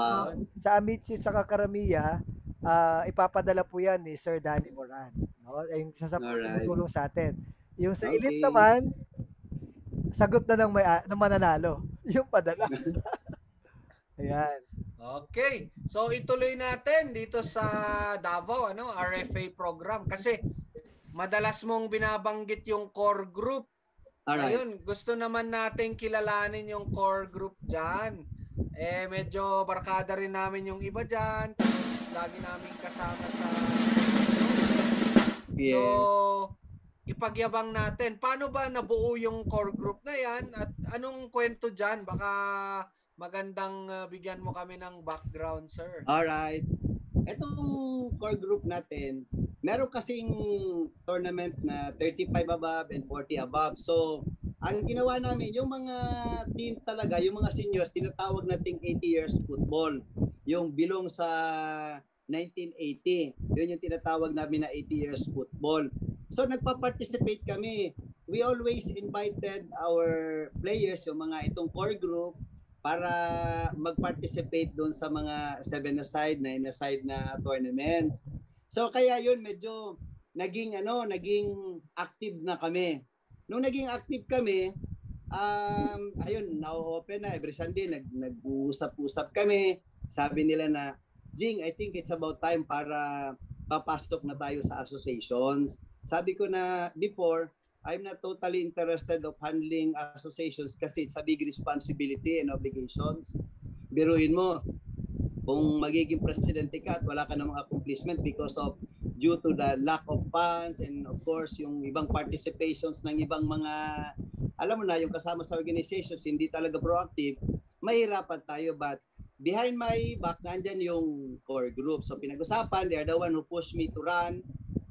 sa Amitsi sa Kakaramiya, ipapadala po yan ni Sir Danny Moran, no. Ay isa sa Alright. tumutulong sa atin. Yung sa Okay. Elite naman, sagot na ng mananalo. Yung padala. Ayan. Okay. So ituloy natin dito sa Davao, RFA program kasi madalas mong binabanggit yung core group. Alright. Ayun, gusto naman nating kilalanin yung core group diyan. Medyo barkada rin namin yung iba diyan. Tapos lagi namin kasama sa Yes. So ipagyabang natin. Paano ba nabuo yung core group na yan? At anong kwento dyan? Baka magandang bigyan mo kami ng background, sir. Alright. Itong core group natin, meron kasing tournament na 35 above and 40 above. So, ang ginawa namin, yung mga team talaga, yung mga seniors, tinatawag nating 80 years football. Yung bilong sa 1980. Yun yung tinatawag namin na 80 years football. So, nagpa-participate kami. We always invited our players, yung mga itong core group, para mag-participate doon sa mga 7-a-side, 9-a-side na tournaments. So kaya yun medyo naging active na kami. Nung naging active kami, ayun, na-open na every Sunday, nag-uusap-usap kami. Sabi nila na, Jing, I think it's about time para papasok na tayo sa associations. Sabi ko na before, I'm not totally interested of handling associations kasi it's a big responsibility and obligations. Biruin mo, kung magiging presidente ka at wala ka namang accomplishment because of due to the lack of funds and of course yung ibang participations ng ibang mga, alam mo na, yung kasama sa organizations hindi talaga proactive, mahirapan tayo. But behind my back, nandyan yung core group. So pinag-usapan, they are the one who pushed me to run.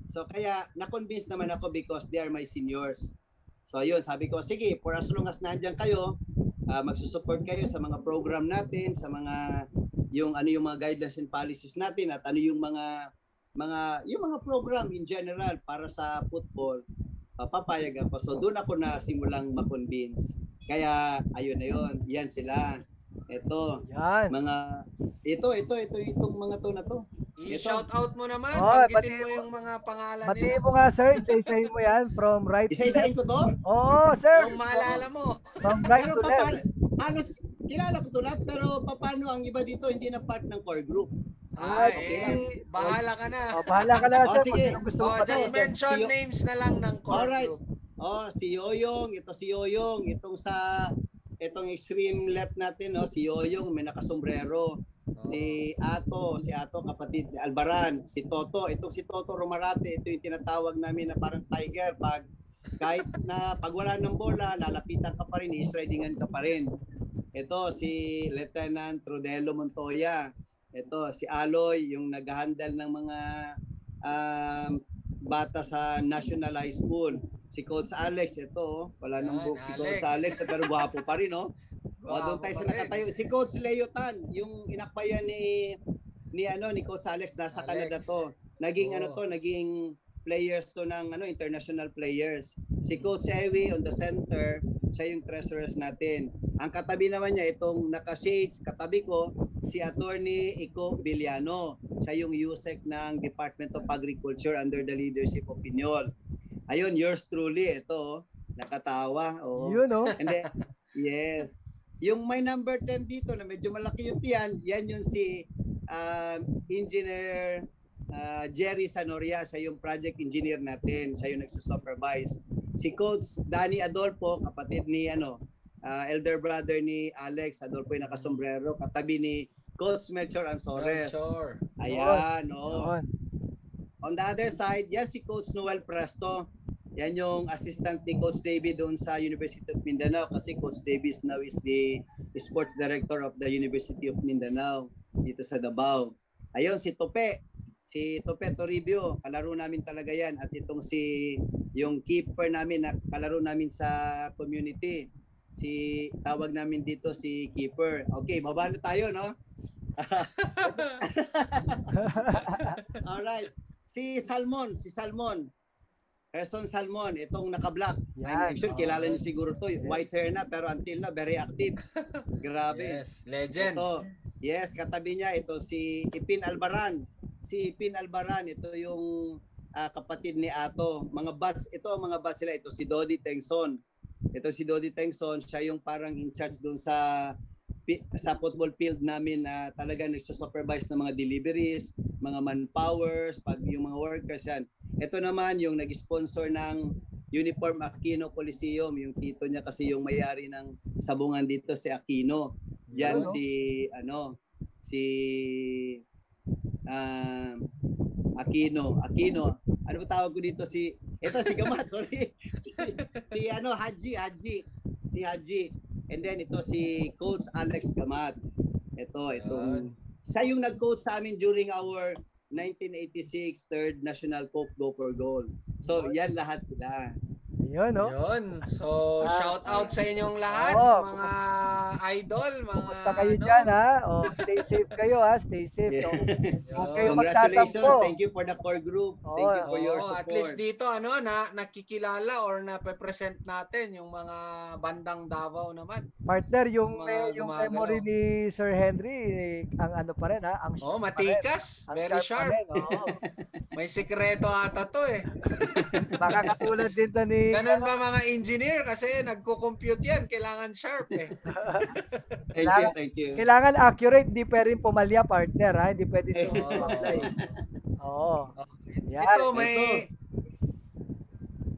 So kaya na-convince naman ako because they are my seniors. So yun, sabi ko, sige, for as long as nandyan kayo, magsusupport kayo sa mga program natin, sa mga yung ano yung mga guidelines and policies natin at ano yung mga program in general para sa football, papayag ako. So doon ako na simulang ma-convince. Kaya ayun na yun, yan sila. Ito, Yan. itong mga to na to. I-shout out mo naman, Oh, banggitin mo yung mga pangalan Batiin nila. mo nga, sir. Isa-isahin mo yan from right to Isa-isahin left. ko to? Oo, sir. Yung maalala mo. From right Pero to left. paano, kilala ko to lahat, pero paano ang iba dito hindi na part ng core group? Okay. Bahala ka na. Oh, bahala ka lang, Oh, sir. Kung sige. sino gusto mo Oh, pa just mention Si- names na lang ng core Alright. group. Si Yoyong, itong extreme left natin, si Yoyong may nakasombrero. Si Ato kapatid ni Albaran, si Toto, si Toto Romarate, ito yung tinatawag namin na parang tiger, kahit na pag wala ng bola, lalapitan ka pa rin, i-stridingan ka pa rin. Ito si Lieutenant Trudelo Montoya. Ito si Aloy, yung nag-handle ng mga bata sa National High School. Si Coach Alex, ito, wala nang book si Coach Alex, pero guwapo pa rin, no? Doon tayo sa nakatayo. Si Coach Leo Tan, yung inakbayan ni Coach Alex, nasa Canada to. Naging players to ng international players. Si Coach Ewi on the center, siya yung treasurers natin. Ang katabi naman niya, itong naka-shades, katabi ko, si Attorney Ico Villano. Siya yung USEC ng Department of Agriculture under the leadership of Pinyol. Ayun, yours truly, ito, nakatawa. Oh. Yun, no? And then, yes. Yung may number 10 dito na medyo malaki yung tiyan, yan yung si Engineer Jerry Sanoria, siya yung project engineer natin, siya yung nagsusupervise. Si Coach Danny Adolfo, kapatid ni elder brother ni Alex Adolfo yung nakasombrero, katabi ni Coach Melchor Ansores. Sure. Ayan, Yun. On the other side, yan si Coach Noel Presto. Yan yung assistant ni Coach Davey doon sa University of Mindanao kasi Coach Davey now is the sports director of the University of Mindanao dito sa Davao. Ayun, si Tope Toribio, kalaro namin talaga yan. At itong yung keeper namin, na kalaro namin sa community. Tawag namin dito si keeper. Okay, baba na tayo, no? Alright. Si Salmon. Gerson Salmon, itong naka-black. Yan. I'm sure kilala niyo siguro to. White hair na pero until na very active. Grabe. Yes, legend. Ito, yes, katabi niya ito si Ipin Albaran. Ito yung kapatid ni Ato. Mga bats sila. Ito si Dodi Tengson. Siya yung parang in charge doon sa football field namin na talagang nagsusupervise ng mga deliveries, mga manpowers, pag yung mga workers yan. Ito naman yung nag-sponsor ng Uniform Aquino Coliseum, yung tito niya kasi yung may-ari ng sabungan dito si Aquino. Yan Aquino. Ano ba tawag ko dito si Gamat, sorry. Si Haji. And then ito si Coach Alex Gamat. Siya yung nag-coach sa amin during our 1986 third National Coke Go for Gold. So yan lahat sila. Yun, no? Yun. So, shout out sa inyong lahat, Oo. mga idol, mga Kumusta kayo dyan, ha? Stay safe kayo, ha? Stay safe. Yeah. Huwag kayo Congratulations. magtatampo. Thank you for the core group. Thank you for your support. At least dito nakikilala or nape-present natin yung mga bandang Davao naman. Partner, yung Mga gumagalaw. memory ni Sir Henry, ang ano pa rin, ha? Ang sharp pa rin. Matikas, Ang very pa sharp. rin, oo. May sikreto ata to eh. Baka katulad din to ni... Ganun ba mga engineer kasi nagko-compute yan, kailangan sharp eh. Thank you. Kailangan accurate, hindi pwedeng pumalya, partner, ha? Hindi pwede sumablay. Oo. Yan. Ito may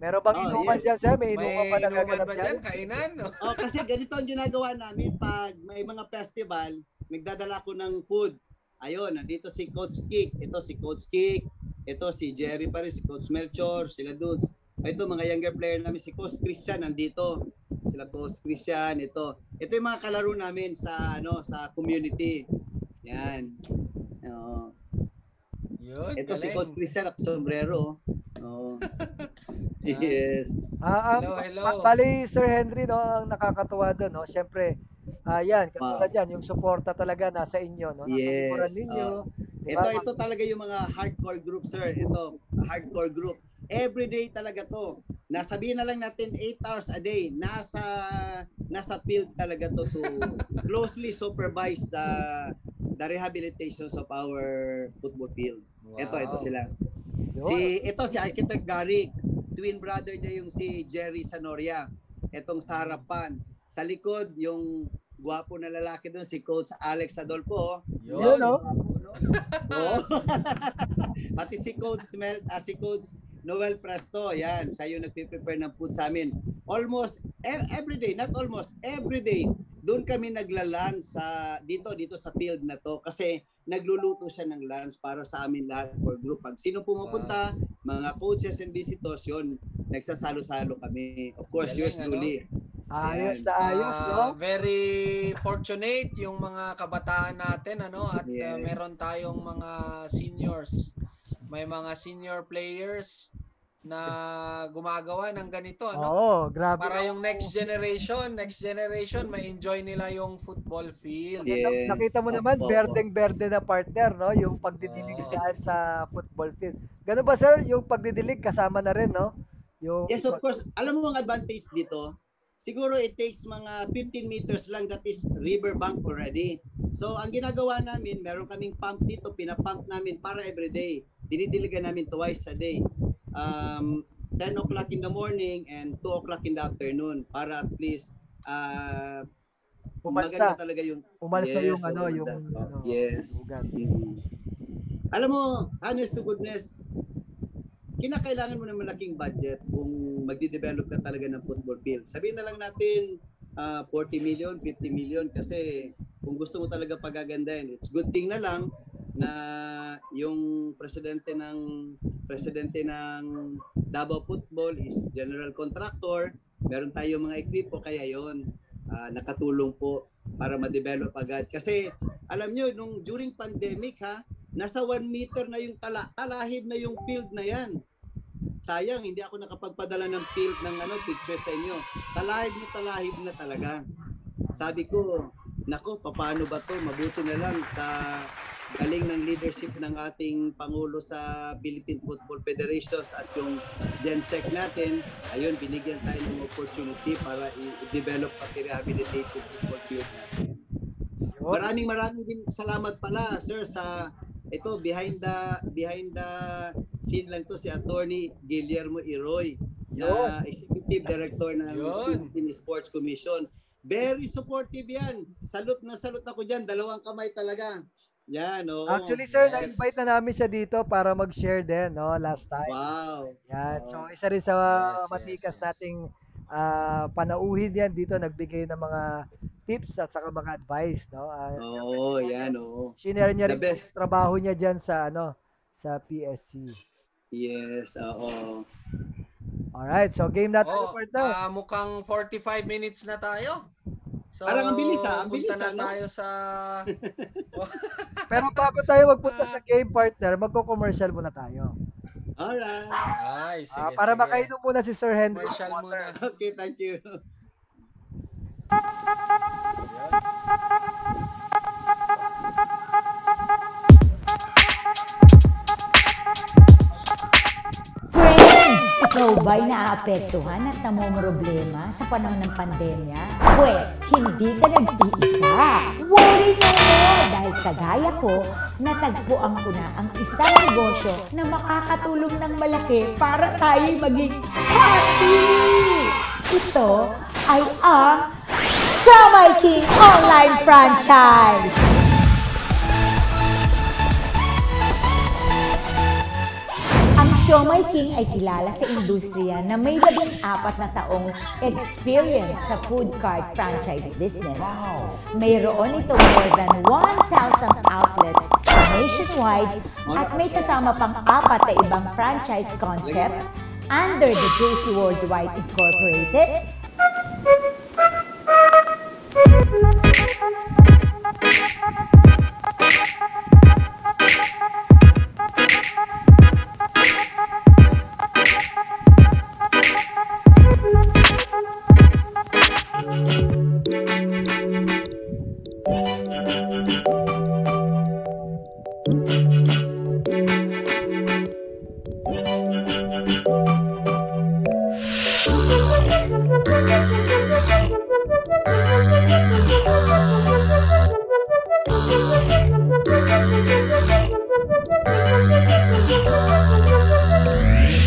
Meron bang Oh, inuman yes. dyan, sir? May may inuman pa inuman nagaganap ba dyan? dyan? Kainan? Oh, kasi ganito ang ginagawa namin pag may mga festival, nagdadala ko ng food. Ayun, nandito si Coach Kick, ito si Coach Kick, ito si Jerry pa rin, si Coach Melchor, sila Dudes. Ito mga younger player namin, si Coach Christian nandito. Sila Coach Christian, ito. Ito yung mga kalaro namin sa sa community. Yan. Oo. Yun, Ito si galing. Coach Christian, sombrero. Oo. Yes. Hello. Bali, Sir Henry, no, ang nakakatuwa doon, no? Siyempre, yan, katulad Wow. yan, yung suporta talaga nasa inyo, no? Nasa likuran Yes. ninyo. Diba? Ito talaga yung mga hardcore group, sir. Ito, hardcore group. Every day talaga to. Nasabihin na lang natin 8 hours a day. Nasa field talaga to closely supervise the rehabilitations of our football field. Wow. Ito sila. Yun. Si Architect Gary, twin brother niya yung si Jerry Sanoria. Etong sa harapan. Sa likod, yung gwapo na lalaki doon, si Coach Alex Adolfo. Yun, no? Oo. Pati si Coach Noel Presto, yan. Siya yung nagpe-prepare ng food sa amin. Almost every day, not almost, every day, doon kami nagla-lunch dito sa field na to kasi nagluluto siya ng lunch para sa amin lahat for group. Pag sino pumupunta, mga coaches and visitors, yun, nagsasalo-salo kami. Of course, Galing, yours truly. Ayos na ayos, no? Very fortunate yung mga kabataan natin, at Yes. meron tayong mga seniors. May mga senior players na gumagawa ng ganito, Oo, grabe. Para yung next generation may enjoy nila yung football field. Yes. Nakita mo naman, Opo. berdeng-berde na partner, no? Yung pagdidilig Oo. dyan sa football field. Ganun ba, sir? Yung pagdidilig kasama na rin, no? Yung Yes, of course. Alam mo ang advantage dito? Siguro it takes mga 15 meters lang, that is riverbank already. So, ang ginagawa namin, meron kaming pump dito, pinapump namin para everyday. Dinidiligan namin twice a day. 10 o'clock in the morning and 2 o'clock in the afternoon para at least maganda talaga yung umalsa yung maganda. yung Yes. lugar. Alam mo, honest to goodness, kinakailangan mo ng malaking budget kung magde-develop ka talaga ng football field. Sabihin na lang natin 40 million, 50 million kasi kung gusto mo talaga pagagandahin, it's good thing na lang na yung presidente ng Davao Football is general contractor. Meron tayong mga equipo kaya yon nakatulong po para ma-develop agad. Kasi alam nyo, during pandemic nasa 1 meter na yung talahib na yung field na yan. Sayang, hindi ako nakapagpadala ng field ng picture sa inyo. Talahib na talaga. Sabi ko, nako, paano ba to? Mabuti na lang sa galing ng leadership ng ating Pangulo sa Philippine Football Federation at yung GenSec natin, ayun, binigyan tayo ng opportunity para i-develop at i-rehabilitate yung football field natin. Maraming din salamat pala, sir, sa ito, behind the scene lang to si Attorney Guillermo Iroy, na Executive Director ng Philippine Sports Commission. Very supportive yan. Salute ako dyan. 2 kamay talaga. Yan, Actually, sir, na-invite na namin siya dito para mag-share din, last time. Wow. Yan. So, isa rin sa matikas nating panauhin yan dito, nagbigay ng mga tips at saka mga advice, Yan, Shinare niya rin yung trabaho niya dyan sa, sa PSC. Yes, oo. Alright, so game natin, partner. Mukhang 45 minutes na tayo. So, parang ang bilis, punta na tayo sa... Pero bago tayo magpunta sa game, partner, magko-commercial muna tayo. Alright. Ay, sige, para sige. makainom muna si Sir Henry. Commercial muna. Okay, thank you. Ikaw ba'y naaapektuhan at namomroblema sa panahon ng pandemya? Pwes, hindi ka nag-iisa. Worry no more dahil kagaya ko, natagpuan ko na ang isang negosyo na makakatulong ng malaki para tayo maging happy! Ito ay ang Shamay King Online Franchise! Siomai King ay kilala sa industriya na may 14 na taong experience sa food cart franchise business. Mayroon itong more than 1,000 outlets nationwide at may kasama pang 4 na ibang franchise concepts under the JC Worldwide Incorporated.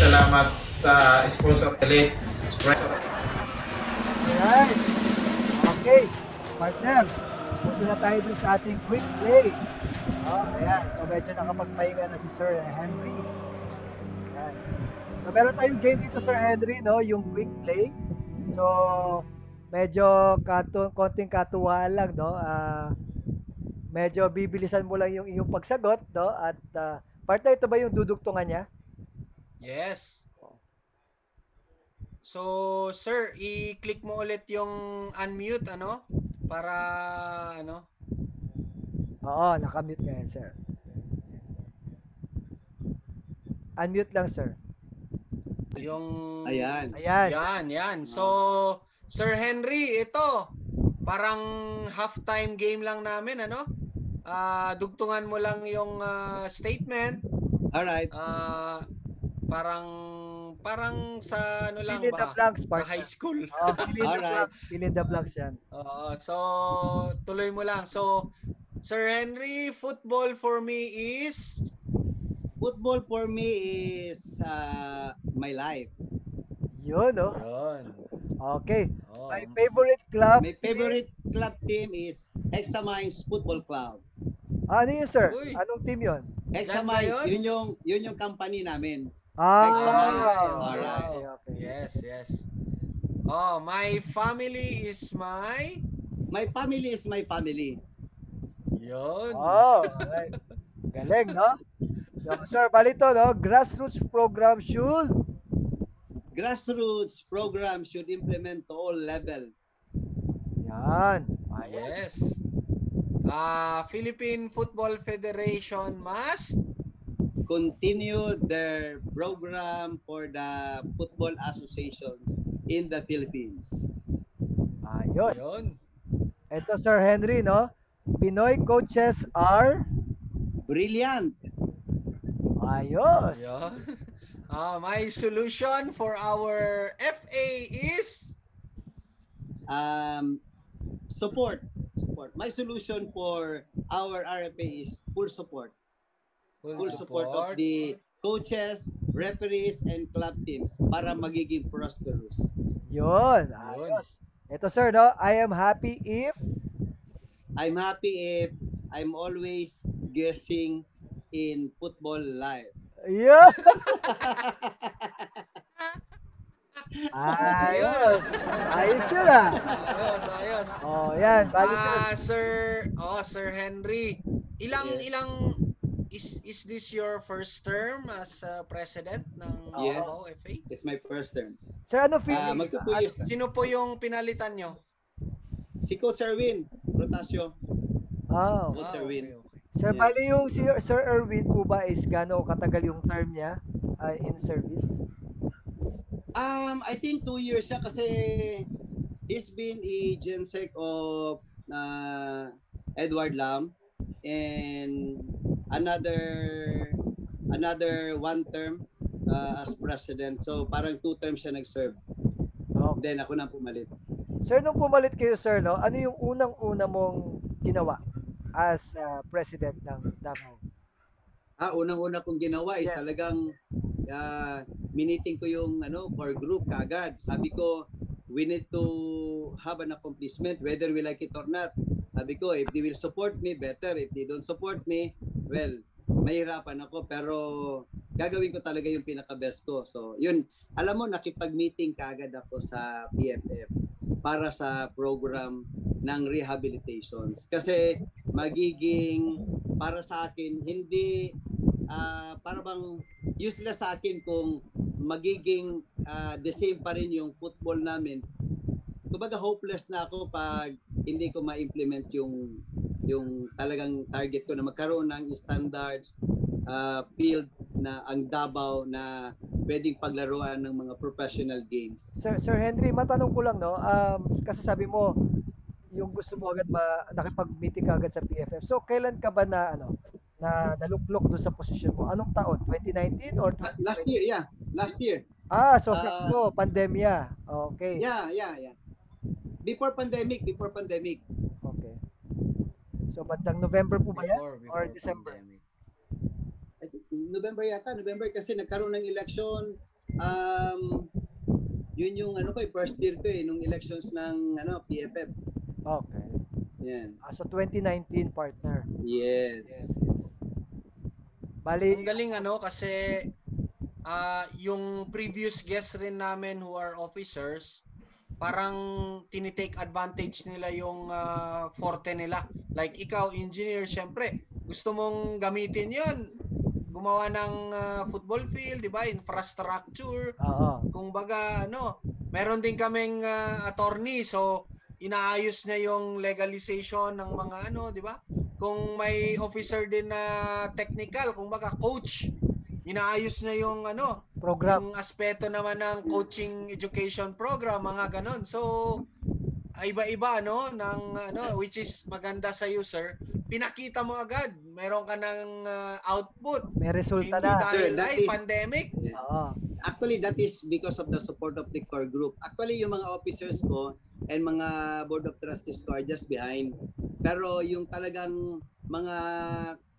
Salamat sa sponsor Elite Espresso. Alright. Okay. Partner, punta na tayo dun sa ating quick play. Ayan. So, medyo nakapagpahinga na si Sir Henry. Ayan. So, meron tayong game dito, Sir Henry, no? Yung quick play. So, medyo konting katuwaan lang, no? Medyo bibilisan mo lang yung iyong pagsagot, no? At, partner, ito ba yung dudugtungan niya? Yes. So, sir, i-click mo ulit yung unmute, ano? Para, ano? Oo, nakamute ngayon, sir. Unmute lang, sir. Yung... Ayan. Ayan. Yan. So, Sir Henry, ito, parang halftime game lang namin, ano? Dugtungan mo lang yung statement. Alright. Parang sa ano lang Fill in the ba? blanks, Sa partner. high school. Fill in the Alright. blanks. Fill in the blanks yan. So, tuloy mo lang. So, Sir Henry, football for me is... Football for me is my life. Yun, no? Yun. Okay. Oh. My favorite club. My favorite club team is Examines Football Club. Ano yun, sir? Uy. Anong team yun? Examines, yun? yun yung company namin. Alright. Okay. Yes. Oh, my family is my... My family is my family. Yun. Alright. Galing, no? So, sir, balito, no? Grassroots program should... Grassroots program should implement to all level. Yan. Yes. Philippine Football Federation must... Continue their program for the football associations in the Philippines. Ayos. Yun. Ito, Sir Henry, no? Pinoy coaches are... Brilliant. Ayos. Yun. My solution for our FA is... Support. My solution for our RFA is full support. Full support of the coaches, referees, and club teams para magiging prosperous. Yun. Ayos. Ito, sir, no? I am happy if... I'm happy if I'm always guessing in football live. Yeah. Ayos. Ayos yun, ah. Ayos. Oh, yan. Bali, sir. Sir Henry, Yes. is this your first term as president ng Yes. Davao FA? It's my first term. Sir, ano feeling? Magto 2 years na. Sino po yung pinalitan nyo? Si Coach Erwin Rotasio. Oh. Coach Erwin. Okay. Sir, Yeah. bali yung si Sir Erwin po ba is gaano katagal yung term niya in service? I think 2 years siya kasi he's been a gensec of Edward Lam and another 1 term as president. So parang 2 terms siya nag-serve. Okay. Then ako na pumalit. Sir, nung pumalit kayo, sir, no? Ano yung unang-una mong ginawa as president ng Davao? Unang-una kong ginawa is Yes. talagang miniting ko yung core group kagad. Sabi ko, we need to have an accomplishment whether we like it or not. Sabi ko, if they will support me, better. If they don't support me, well, mahirapan ako. Pero gagawin ko talaga yung pinaka-best ko. So, yun, alam mo, nakipag-meeting kaagad ako sa PFF para sa program ng rehabilitations. Kasi magiging, para sa akin, hindi, para bang useless sa akin kung magiging the same pa rin yung football namin. Kumbaga hopeless na ako pag hindi ko ma-implement yung talagang target ko na magkaroon ng standards field na ang Davao na pwedeng paglaruan ng mga professional games. Sir Henry, matanong ko lang, no? Kasi sabi mo, yung gusto mo agad nakipag-meeting ka agad sa PFF. So, kailan ka ba na, na naluklok doon sa posisyon mo? Anong taon? 2019 or Last 2020? year, yeah. Last year. So sakto, pandemya. Okay. Yeah. Before pandemic. Okay. So, bandang November po ba yan? Before Or December? pandemic. I think November kasi nagkaroon ng election. Yun yung first year ko nung elections ng PFF. Okay. Yan. So, 2019 partner. Yes. Bali, Ang galing kasi yung previous guests rin namin who are officers, parang tinitake advantage nila yung forte nila. Like ikaw, engineer, syempre, gusto mong gamitin yon, gumawa ng football field, di ba? Infrastructure. Kung baga, meron din kaming attorney, so inaayos niya yung legalization ng mga di ba? Kung may officer din na technical, kung baga coach, inaayos niya yung program. yung aspeto naman ng coaching education program, mga ganon. So iba-iba ng which is maganda sa user. Pinakita mo agad, meron ka ng output. May resulta Hindi na. dahil Sir, pandemic. Actually, that is because of the support of the core group. Actually, yung mga officers ko and mga board of trustees ko are just behind. Pero yung talagang mga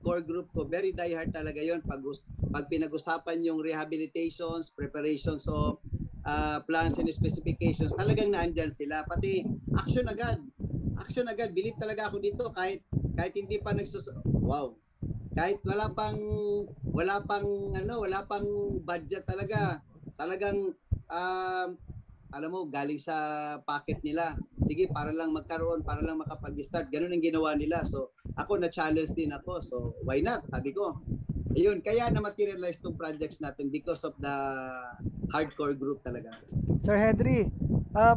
core group ko, very diehard talaga yon pag pinag-usapan yung rehabilitations, preparations of plans and specifications, talagang naandyan sila. Pati action agad. Believe talaga ako dito kahit hindi pa wow. Kahit wala pang budget talaga. Talagang alam mo, galing sa pocket nila. Sige, para lang magkaroon, para lang makapag-start. Ganun ang ginawa nila. So, ako na-challenge din ako. So, why not? Sabi ko. Ayun, kaya na-materialize tong projects natin because of the hardcore group talaga. Sir Henry,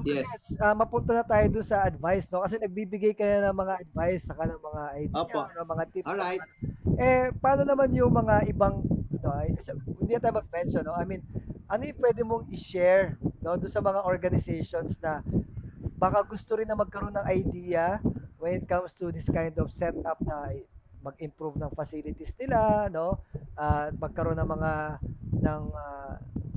Yes. mapunta na tayo doon sa advice, no? Kasi nagbibigay ka na ng mga advice, saka ng mga idea, Opo. mga tips. Alright. Paano naman yung mga ibang, hindi na tayo mag-mention, no? I mean, ano yung pwede mong i-share, no, doon sa mga organizations na baka gusto rin na magkaroon ng idea when it comes to this kind of setup na mag-improve ng facilities nila, no? Magkaroon ng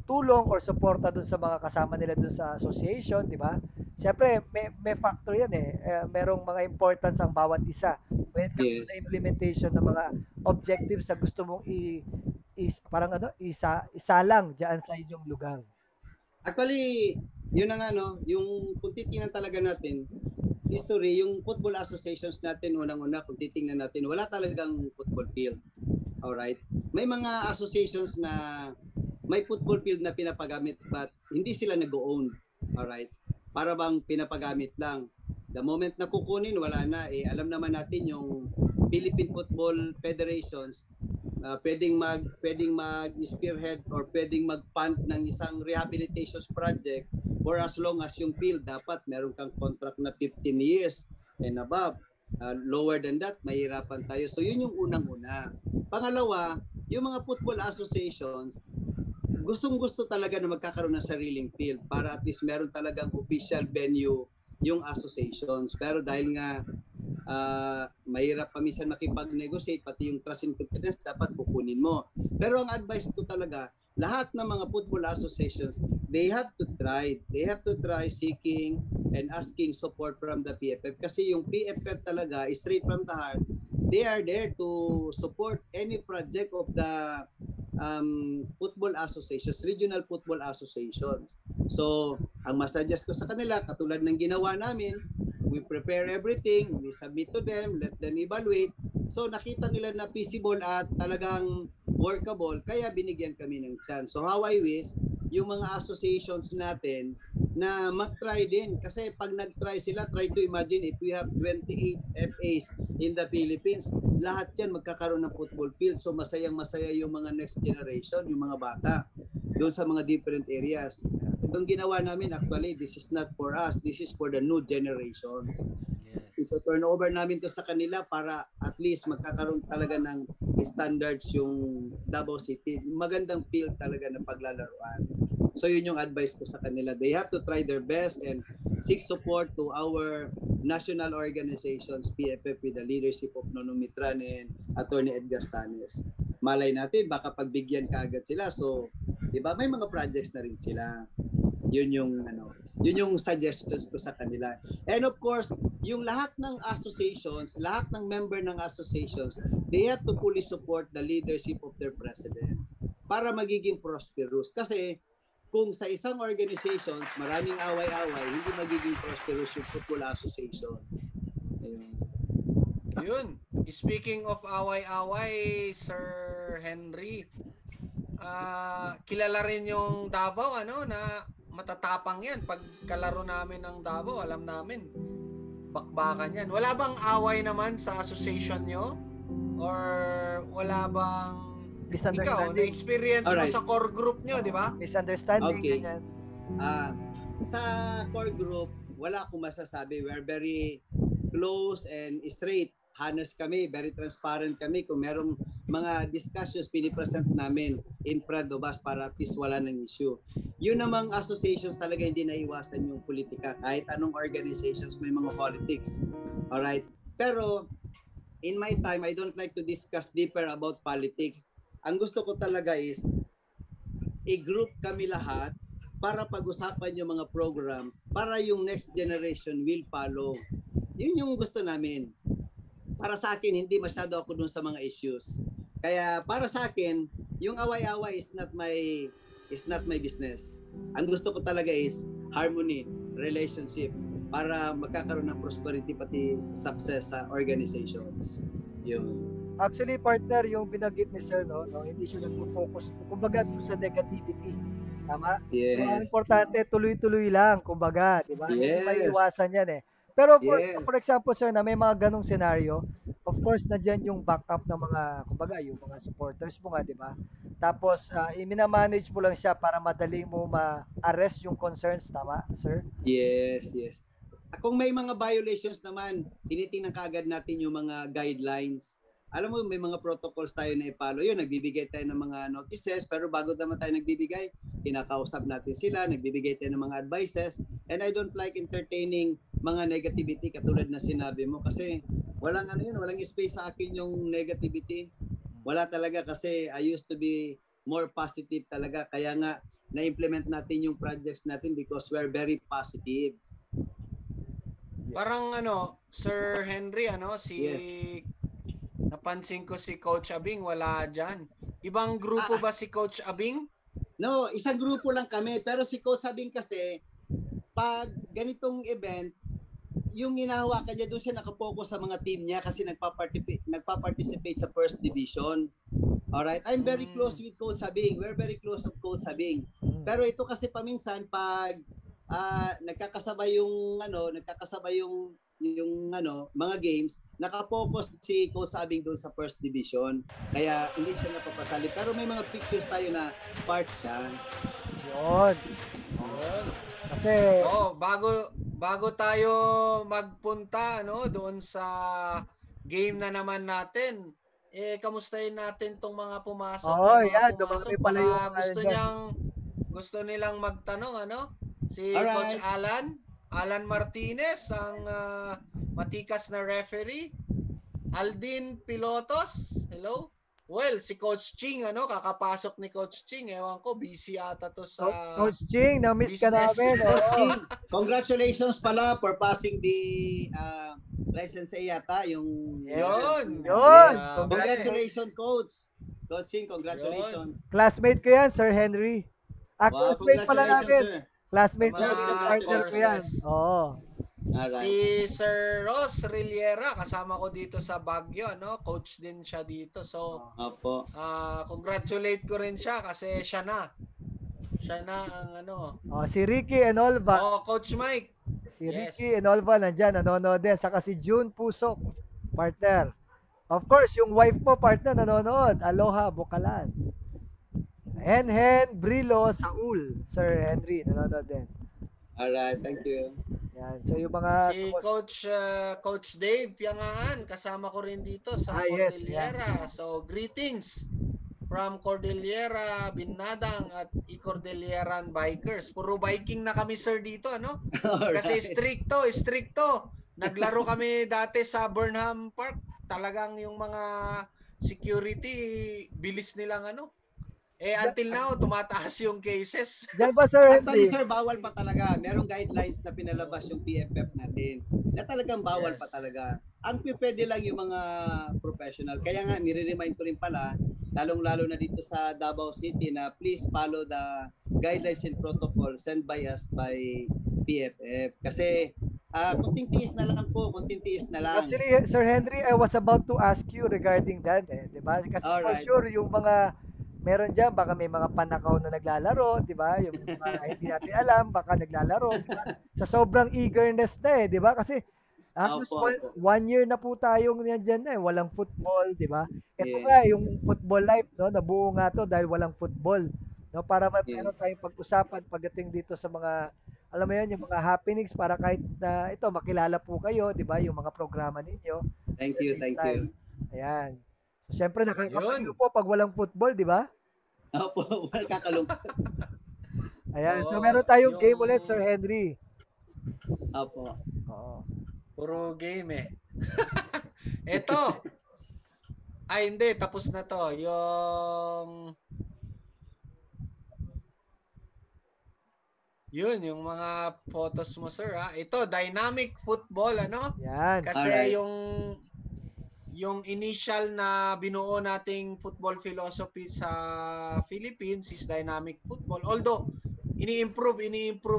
tulong or suporta dun sa mga kasama nila dun sa association, di ba? Siyempre, may factor yan merong mga importance ang bawat isa when it comes to the implementation ng mga objectives sa gusto mong isalang diyan sa inyong lugar. Actually, yun ang yung kung titingnan talaga natin, history, yung football associations natin, unang-una, kung titingnan natin, wala talagang football field. Alright? May mga associations na may football field na pinapagamit but hindi sila nag-own. Alright? Para bang pinapagamit lang. The moment na kukunin, wala na. Alam naman natin yung Philippine Football Federations, pwedeng mag-spearhead or pwedeng mag-fund ng isang rehabilitations project for as long as yung field dapat meron kang contract na 15 years and above. Lower than that, mahirapan tayo. So yun yung unang-una. Pangalawa, yung mga football associations, gustong-gusto talaga na magkakaroon ng sariling field para at least meron talagang official venue yung associations. Pero dahil nga mahirap pa minsan makipag-negotiate, pati yung trust and confidence dapat kukunin mo. Pero ang advice ko talaga, lahat ng mga football associations, they have to try seeking and asking support from the PFF kasi yung PFF talaga is straight from the heart. They are there to support any project of the football associations, regional football associations. So, ang masuggest ko sa kanila, katulad ng ginawa namin, we prepare everything, we submit to them, let them evaluate. So nakita nila na feasible at talagang workable, kaya binigyan kami ng chance. So how I wish yung mga associations natin na mag-try din. Kasi pag nag-try sila, try to imagine if we have 28 FAs in the Philippines, lahat yan magkakaroon ng football field. So masayang-masaya yung mga next generation, yung mga bata, doon sa mga different areas. Itong ginawa namin, actually, this is not for us. This is for the new generations. Ito turn over namin to sa kanila para at least magkakaroon talaga ng standards yung Davao City. Magandang field talaga ng paglalaruan. So yun yung advice ko sa kanila. They have to try their best and seek support to our national organizations, PFF, with the leadership of Nonong Mitran and Attorney Edgar Stanes. Malay natin, baka pagbigyan ka agad sila. So, di ba, may mga projects na rin sila. Yun yung suggestions ko sa kanila. And of course, yung lahat ng associations, lahat ng member ng associations, they have to fully support the leadership of their president para magiging prosperous. Kasi kung sa isang organizations, maraming away-away, hindi magiging prosperous yung football associations. Ayun. Yun. Speaking of away-away, Sir Henry, kilala rin yung Davao, na matatapang yan. Pag kalaro namin ng Davao, alam namin, bakbakan yan. Wala bang away naman sa association nyo? Or wala bang ikaw, na-experience mo sa core group nyo, di ba? Misunderstanding, okay. ganyan. Sa core group, wala akong masasabi. We're very close and straight. Honest kami, very transparent kami. Kung merong mga discussions, pinipresent namin in front of us para at least wala ng issue. Yun namang associations talaga hindi naiwasan yung politika. Kahit anong organizations, may mga politics. Alright? Pero, in my time, I don't like to discuss deeper about politics. Ang gusto ko talaga is i-group kami lahat para pag-usapan yung mga program para yung next generation will follow. Yun yung gusto namin. Para sa akin, hindi masyado ako dun sa mga issues. Kaya para sa akin, yung away-away is not my business. Ang gusto ko talaga is harmony, relationship, para magkakaroon ng prosperity pati success sa organizations. Yun. Actually, partner, yung binanggit ni Sir, hindi siya nag-focus, kumbaga, sa negativity. Tama? Yes. So, ang importante, tuloy-tuloy lang, kumbaga, di ba? Yes. Hindi maiiwasan yan eh. Pero Yes. for example, Sir, na may mga ganong scenario, of course, nandyan yung backup ng mga, kumbaga, yung mga supporters mo nga, di ba? Tapos, i-manage mo lang siya para madali mo ma-arrest yung concerns, tama, Sir? Yes. Kung may mga violations naman, tinitingnan kaagad natin yung mga guidelines. Alam mo, may mga protocols tayo na i-follow. Yun, nagbibigay tayo ng mga notices, pero bago naman tayo nagbibigay, kinakausap natin sila, nagbibigay tayo ng mga advices. And I don't like entertaining mga negativity katulad na sinabi mo kasi walang space sa akin yung negativity. Wala talaga kasi I used to be more positive talaga. Kaya nga, na-implement natin yung projects natin because we're very positive. Parang Sir Henry, Yes. Napansin ko si Coach Abing wala dyan. Ibang grupo ba si Coach Abing? No, isang grupo lang kami. Pero si Coach Abing kasi, pag ganitong event, yung hinahawakan niya, doon siya nakapokus sa mga team niya kasi nagpa-participate sa first division. Alright? I'm very close with Coach Abing. We're very close with Coach Abing. Pero ito kasi paminsan, pag nagkakasabay yung mga games, nakapokus si Coach Abing doon sa first division. Kaya hindi siya napapasali. Pero may mga pictures tayo na part siya. Yun. Kasi, bago tayo magpunta doon sa game na naman natin, kamustahin natin tong mga pumasok. yan, dumami pala yung gusto nilang magtanong, si Alright. Coach Alan Martinez, ang matikas na referee. Aldin Pilotos, hello. Well, si Coach Ching, kakapasok ni Coach Ching. Ewan ko, busy ata to sa Coach Ching, na-miss ka business. namin. Coach Ching, congratulations pala for passing the license A yata, yung... Yun. Yun. Congratulations, Coach. Coach Ching, congratulations. Classmate ko yan, Sir Henry. Wow, Classmate pala congratulations, namin. sir. Classmate Mga namin, partner ko yan. courses. Oo. Alright. Si Sir Ross Riliera, kasama ko dito sa Baguio, no? Coach din siya dito. So, Opo. congratulate ko rin siya kasi siya na ang ano. Si Ricky Enolva. Coach Mike. Si Yes. Ricky Enolva nandyan, nanonood din. Saka si June Pusok, partner. Of course, yung wife mo, partner, nanonood. Aloha, Bukalan. Henhen Brilo Saul, Sir Henry, nanonood din. Alright, thank you. Yan. So yung mga Si Coach Dave Piangaan, kasama ko rin dito sa yes, Cordillera. So, greetings from Cordillera, Binadang at I-Cordilleran Bikers. Puro biking na kami, sir, dito, ano? Kasi stricto. Naglaro kami dati sa Burnham Park. Talagang yung mga security, bilis nilang ano. Until now, tumataas yung cases. Diyan ba, Sir Actually, Henry? sir, bawal pa talaga. Merong guidelines na pinalabas yung PFF natin. Na talagang bawal Yes. pa talaga. Ang pwede lang yung mga professional. Kaya nga, nire-remind ko rin pala, lalong-lalo na dito sa Davao City, na please follow the guidelines and protocol sent by us by PFF. Kasi, kunting tiis na lang po, kunting tiis na lang. Actually, Sir Henry, I was about to ask you regarding that, di ba? Kasi for Alright. sure, yung mga meron dyan, baka may mga panakaw na naglalaro, di ba? Yung mga hindi natin alam, baka naglalaro, di ba? Sa sobrang eagerness na di ba? Kasi halos Opo, opo. 1 year na po tayong nandyan na walang football, di ba? Ito Yes. nga, yung football life, no? Nabuo nga to dahil walang football. No? Para meron tayong pag-usapan pagdating dito sa mga, alam mo yun, yung mga happenings para kahit na ito, makilala po kayo, di ba? Yung mga programa ninyo. Thank At the you, same thank time. you. Ayan. So, syempre, nakakapaliw Yun. po pag walang football, di ba? Opo, kakalungkot. Ayan. So, Oo, meron tayong yung- game ulit, Sir Henry. Opo. Oo. Puro game Ito. Ay, hindi. Tapos na to. Yung mga photos mo, sir. Ito, dynamic football, ano? Yan. Kasi Alright. yung initial na binuo nating football philosophy sa Philippines is dynamic football. Although, ini-improve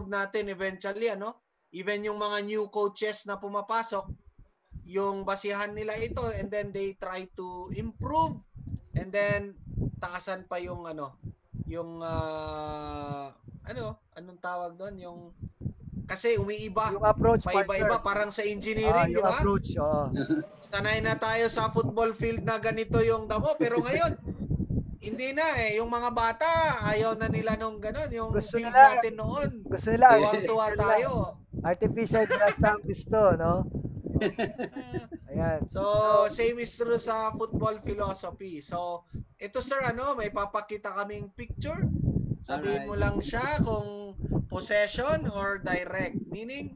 natin eventually, ano? Even yung mga new coaches na pumapasok, yung basihan nila ito and then they try to improve and then taasan pa yung anong tawag doon, yung kasi umiiba, Yung approach, paiba-iba, partner. parang sa engineering, di Yung ba? approach, Sanay na tayo sa football field na ganito yung damo, pero ngayon hindi na yung mga bata ayaw na nila nung gano'n, yung Gusto field nila- natin noon. Gusto nila, Tuwang-tuwa artificial tayo. Artificial grass na ang gusto, no? Ayan. So, same is true sa football philosophy. So, ito sir, may papakita kaming picture. Sabihin mo lang siya kung possession or direct. Meaning,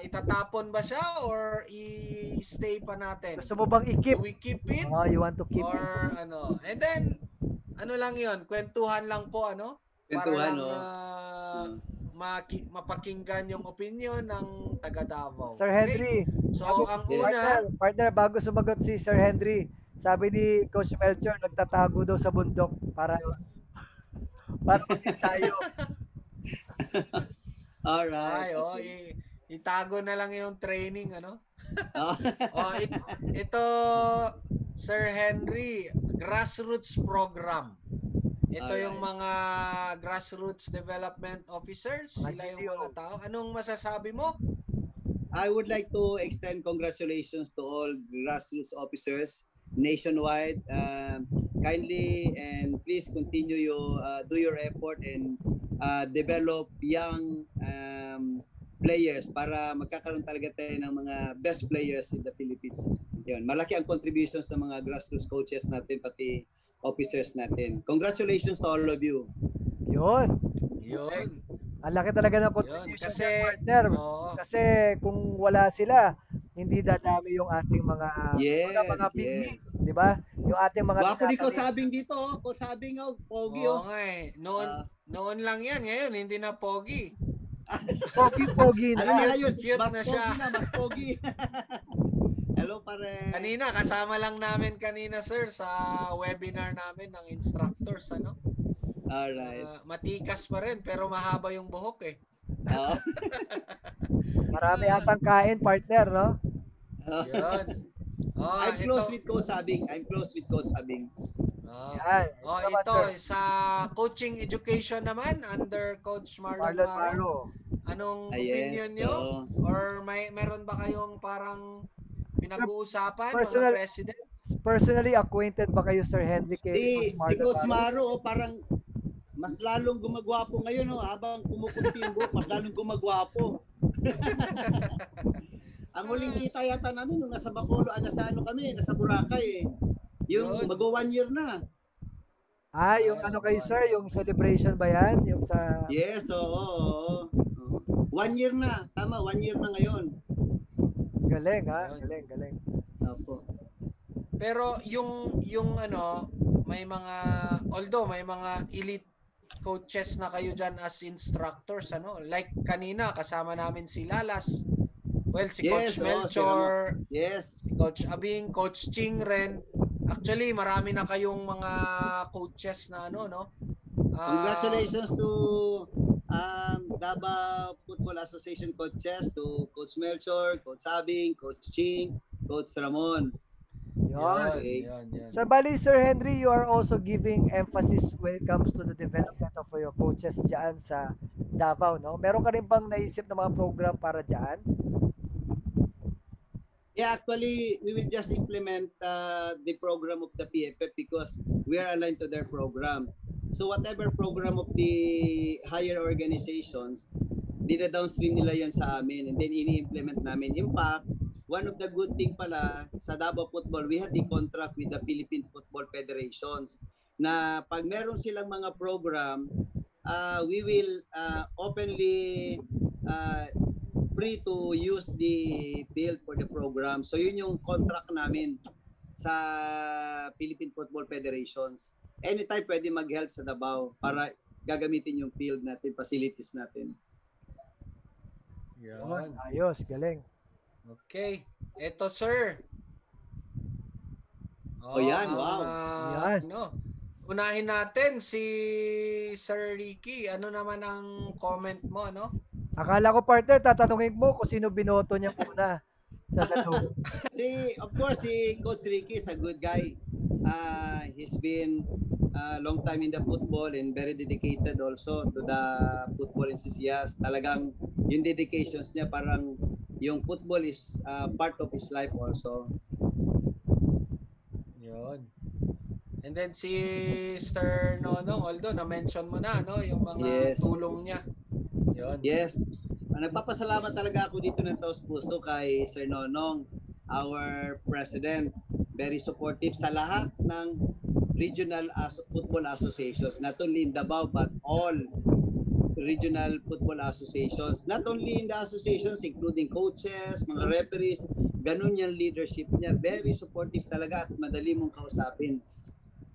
itatapon ba siya or i-stay pa natin? Gusto mo bang i-keep? Do we keep it? You want to keep it? Or ano? And then, ano lang yun? Kwentuhan lang po, ano? Para Kwentuhan, lang mapakinggan yung opinion ng taga Davao. Sir Henry, So, ang una, partner, bago sumagot si Sir Henry, sabi ni Coach Melchor, nagtatago daw sa bundok para mag-ensayo. Alright. itago na lang yung training, ano? Oh. Ito, Sir Henry, grassroots program. Ito yung mga grassroots development officers, sila yung mga tao. Anong masasabi mo? I would like to extend congratulations to all grassroots officers nationwide. Kindly and please continue do your effort and develop young players para magkakaroon talaga tayo ng mga best players in the Philippines. Yun, malaki ang contributions ng mga grassroots coaches natin pati officers natin. Congratulations to all of you. Yun. Ang laki talaga ng contribution Kasi, niya, partner. Kasi kung wala sila, hindi dadami yung ating mga mga bighi, di ba? Yung ating mga Bako ni Coach Sabing dito, Coach Sabing pogi Noon lang yan, ngayon hindi na pogi. Pogi na. Cute mas na siya. Mas pogi. Hello pare. Kanina kasama lang namin sir sa webinar namin ng instructors, ano? Alright. Matikas pa rin pero mahaba yung buhok Oo. Marami atang kain, partner, no? Yun. Oh, I'm ito. close with Coach Abing. I'm close with Coach Abing. Oh. Yan. Oh, naman, ito sir. sa coaching education naman under Coach Marlon Marlon Maro. Maro. Anong Ah, yes. opinion nyo? So, Or meron ba kayong parang pinag-uusapan mga Personal, president? personally acquainted ba kayo, Sir Henry, kay Coach si Marlon Coach Maro? Maro, parang mas lalong gumagwapo ngayon, no? Habang kumukunti yung buhok, mas lalong gumagwapo. Ang huling kita yata namin nung nasa Bacolod, nasa ano kami, nasa Boracay eh. Yung Yun. mag 1 year na. Yung ano kayo, sir, yung celebration ba yan? Yung sa... Yes, oo. 1 year na. Tama, 1 year na ngayon. Galing, ha? Yun. Galing. Opo. Pero yung ano, may mga although may mga elite coaches na kayo diyan as instructors ano, like kanina kasama namin si Lalas. Well, si Yes, Coach oo, Melchor, Yes. si Coach Abing, Coach Ching ren. Actually, marami na kayong mga coaches na ano, no? Congratulations to Davao Football Association coaches, to Coach Melchor, Coach Sabing, Coach Ching, Coach Ramon. Yun. Yun. So, bali, Sir Henry, you are also giving emphasis when it comes to the development of your coaches dyan sa Davao, no? Meron ka rin bang naisip na mga program para dyan? Yeah, actually, we will just implement the program of the PFF because we are aligned to their program. So whatever program of the higher organizations, dina-downstream nila yan sa amin and then ini-implement namin. In fact, one of the good thing pala sa Davao Football, we have the contract with the Philippine Football Federations na pag meron silang mga program, we will openly free to use the field for the program. So yun yung contract namin sa Philippine Football Federations. Anytime pwede mag-help sa Davao para gagamitin yung field natin, facilities natin. Yun. Ayos, galing. Okay. Eto, sir. Yan, wow. Yan. Ano, unahin natin si Sir Ricky. Ano naman ang comment mo, no? Akala ko, partner, tatanungin mo kung sino binoto niya muna sa dalawa. Of course, si Coach Ricky is a good guy. He's been a long time in the football and very dedicated also to the football enthusiast. Talagang yung dedications niya parang yung football is part of his life also. Yun. And then si Sir Nonong, although na-mention mo na, no, yung mga Yes. tulong niya. Yun. Yes. Nagpapasalamat talaga ako dito ng taos puso kay Sir Nonong, our president. Very supportive sa lahat ng regional football associations, not only in Davao but all regional football associations. Not only in the associations, including coaches, mga referees, ganun yung leadership niya. Very supportive talaga at madali mong kausapin.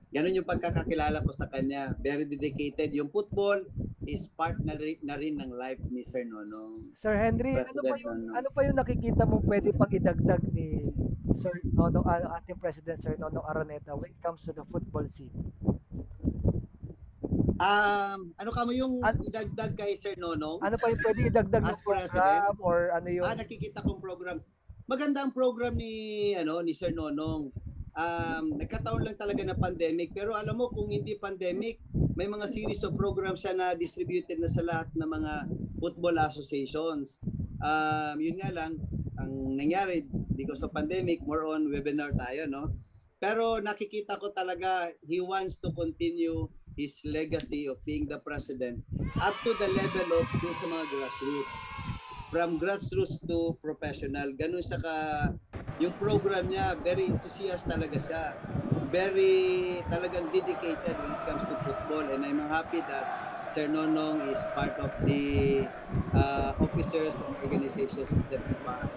Ganun yung pagkakakilala ko sa kanya. Very dedicated. Yung football is part na rin ng life ni Sir Nonong. Sir Henry, ano pa yung nakikita mo pwede pang idagdag ni Sir Nonong, ating President Sir Nonong Araneta when it comes to the football scene? Ano ka mo yung idagdag kay Sir Nonong? Ano pa yung pwede idagdag ng As program president? or ano yung... Nakikita kong program. Maganda ang program ni Sir Nonong. Nagkataon lang talaga na pandemic, pero alam mo kung hindi pandemic, may mga series of programs siya na distributed na sa lahat ng mga football associations. Yun nga lang, ang nangyari because of pandemic, more on webinar tayo, no? Pero nakikita ko talaga he wants to continue his legacy of being the president up to the level of yung sa mga grassroots. From grassroots to professional. Ganun siya yung program niya, very enthusiast talaga siya. Very talagang dedicated when it comes to football. And I'm happy that Sir Nonong is part of the officers and organizations of the FIFA.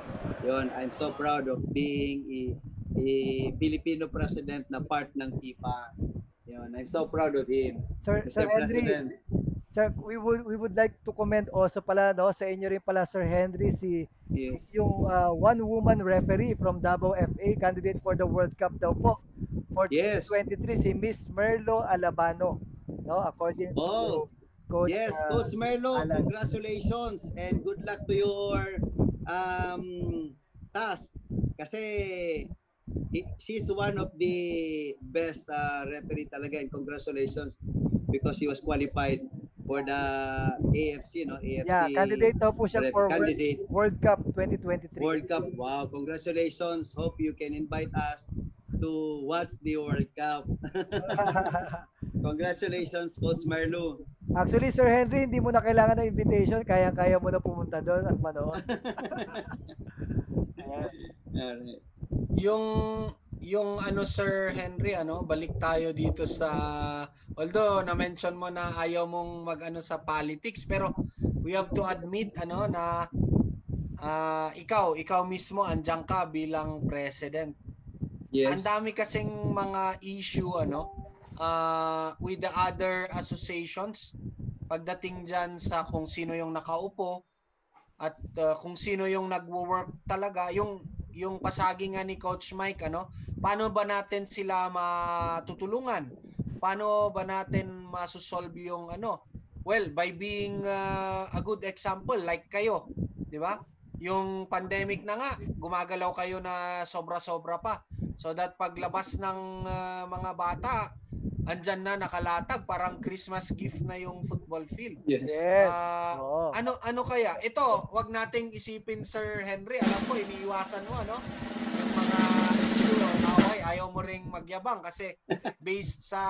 Yun, I'm so proud of being a Filipino president na part ng FIFA. Yun, I'm so proud of him. Sir Mr. Henry, President. Sir, we would like to comment also pala, no, sa inyo rin pala, Sir Henry, Yes. yung one-woman referee from Davao FA, candidate for the World Cup daw po for Yes. 2023, si Miss Merlo Alabano, no, according to Coach Yes, Coach Merlo, Alan. congratulations and good luck to your task. Kasi she's one of the best referee talaga, and congratulations because she was qualified for the AFC, no? AFC Yeah, candidate daw po siya for candidate World Cup 2023. World Cup. Wow, congratulations. Hope you can invite us to watch the World Cup. Congratulations, Coach Merlo. Actually, Sir Henry, hindi mo na kailangan ng invitation. Kaya-kaya mo na pumunta doon at manood. Ayan. Alright. Yung ano Sir Henry, balik tayo dito sa, although na-mention mo na ayaw mong mag-ano sa politics, pero we have to admit na ikaw mismo andiyan ka bilang president. Yes. Ang dami kasing mga issue with the other associations pagdating diyan sa kung sino yung nakaupo at kung sino yung nagwo-work talaga, yung pasagi nga ni Coach Mike, paano ba natin sila matutulungan? Paano ba natin masosolve yung well, by being a good example like kayo, di ba? Yung pandemic na nga, gumagalaw kayo na sobra-sobra pa. So that paglabas ng mga bata, andyan na nakalatag, parang Christmas gift na yung football field. Yes. Yes. Oo. Ano kaya? Ito, wag nating isipin Sir Henry, alam ko iniiwasan mo yung mga issue o away, ayaw mo ring magyabang kasi based sa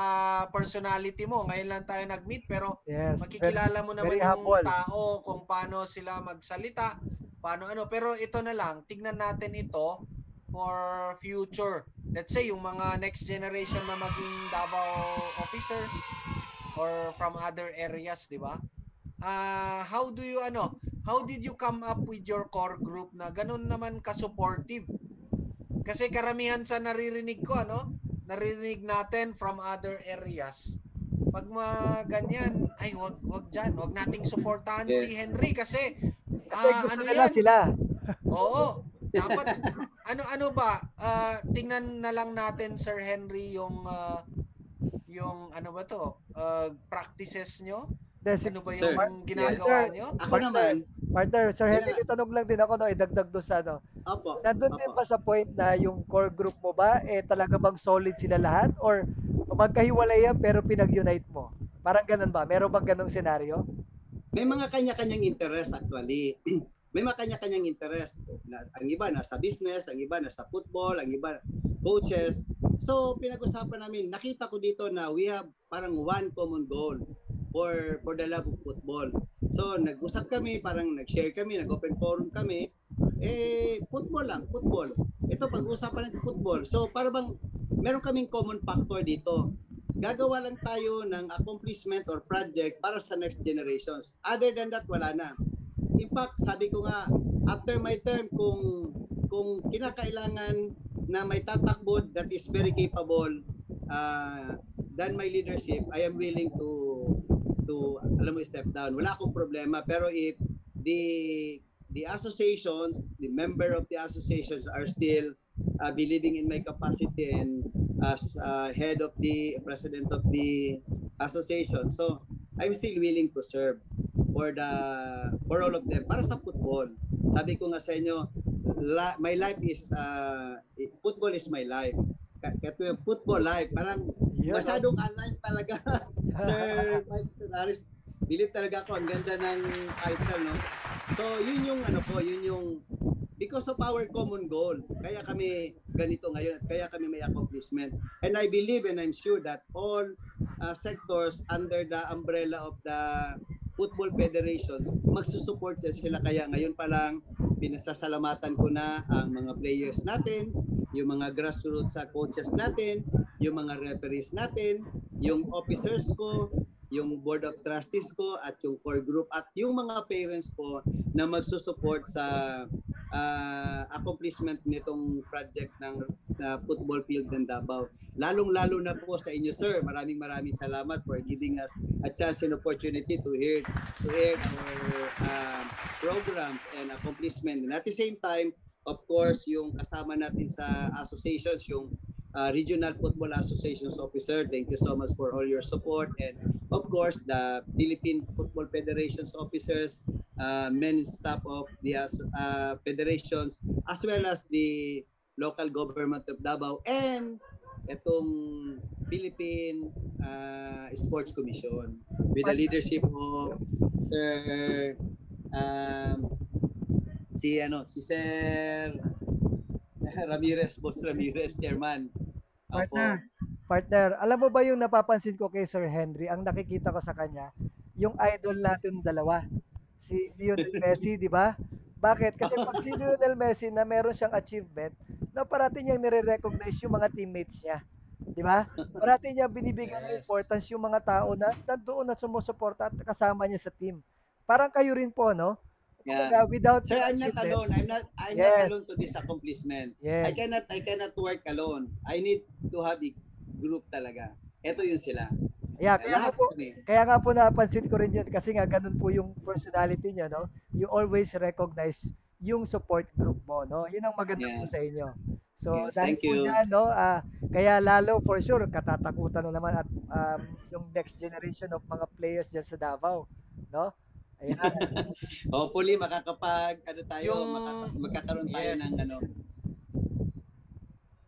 personality mo, ngayon lang tayo nag-meet pero Yes. makikilala mo naman very yung humble. tao kung paano sila magsalita, paano pero ito na lang, tignan natin ito for future. Let's say yung mga next generation na maging Davao officers or from other areas, di ba? How did you come up with your core group na ganun naman ka-supportive? Kasi karamihan sa naririnig ko, naririnig natin from other areas. Pag ganyan, ay wag diyan, wag nating suportahan si Henry kasi Gusto nila sila. Oo. Dapat ano ba? Tingnan na lang natin Sir Henry yung practices nyo? Ano ba Sir, yung ginagawa nyo? Ako naman, Partner, Sir Henry, may tanong lang din ako, idagdag doon sa opo. Nandun din ba sa point na yung core group mo ba, talaga bang solid sila lahat? Or magkahiwalay yan pero pinag-unite mo? Parang ganun ba? Meron bang ganung senaryo? May mga kanya-kanyang interest actually. May mga kanya-kanyang interest. Ang iba nasa business, ang iba nasa football, ang iba coaches. So pinag-usapan namin, nakita ko dito na we have parang one common goal for the love of football. So nag-usap kami, parang nag-share kami, nag-open forum kami. Football lang, football. Ito pag-usapan natin football. So para bang meron kaming common factor dito. Gagawa lang tayo ng accomplishment or project para sa next generations. Other than that, wala na. In fact, sabi ko nga, after my term, kung kinakailangan na may tatakbo that is very capable than my leadership, I am willing to step down. Wala akong problema. Pero if the associations, the member of the associations are still believing in my capacity and as head of the president of the association, so I'm still willing to serve for all of them, para sa football. Sabi ko nga sa inyo, my life is football is my life. Ito yung football life, parang masyadong alive talaga. Sir Mike Solaris, believe talaga ako, ang ganda ng title, no? So yun yung yun yung because of our common goal, kaya kami ganito ngayon, kaya kami may accomplishment. And I believe and I'm sure that all sectors under the umbrella of the football federations, magsusupport sila. Kaya ngayon pa lang, pinasasalamatan ko na ang mga players natin, yung mga grassroots coaches natin, yung mga referees natin, yung officers ko, yung board of trustees ko, at yung core group, at yung mga parents ko na magsusupport sa accomplishment nitong project ng football field ng Davao. Lalong-lalo na po sa inyo, sir. Maraming salamat for giving us a chance and opportunity to hear our programs and accomplishment. And at the same time, of course, yung kasama natin sa associations, yung Regional Football Association's officer. Thank you so much for all your support. And of course, the Philippine Football Federation's officers, main staff of the federations, as well as the local government of Davao and itong Philippine Sports Commission with the leadership of Sir si Sir Ramirez, Boss Ramirez, Chairman. Partner, partner, alam mo ba yung napapansin ko kay Sir Henry, ang nakikita ko sa kanya, yung idol natin dalawa, si Lionel Messi, di ba? Bakit? Kasi pag si Lionel Messi na meron siyang achievement, na parati niyang nire-recognize yung mga teammates niya. Di ba? Parati niya binibigyan ng Yes. importance yung mga tao na nandoon na sumusuporta at kasama niya sa team. Parang kayo rin po, no? Yeah. Kumbaga, without Sir, your I'm not alone. achievements, I'm not Yes. alone to this accomplishment. Yes. I cannot work alone. I need to have a group talaga. Ito yun sila. Yeah, kaya nga Lahat po, kami. kaya nga po napansin ko rin yun kasi nga ganun po yung personality niyo, no? You always recognize yung support group mo, no? Yun ang maganda po Yeah. sa inyo. So, Yes, dahil thank po you. dyan, no? Kaya lalo for sure, katatakutan na naman at yung next generation of mga players dyan sa Davao, no? Ayan. Hopefully makakapag magkakaroon tayo Yes. ng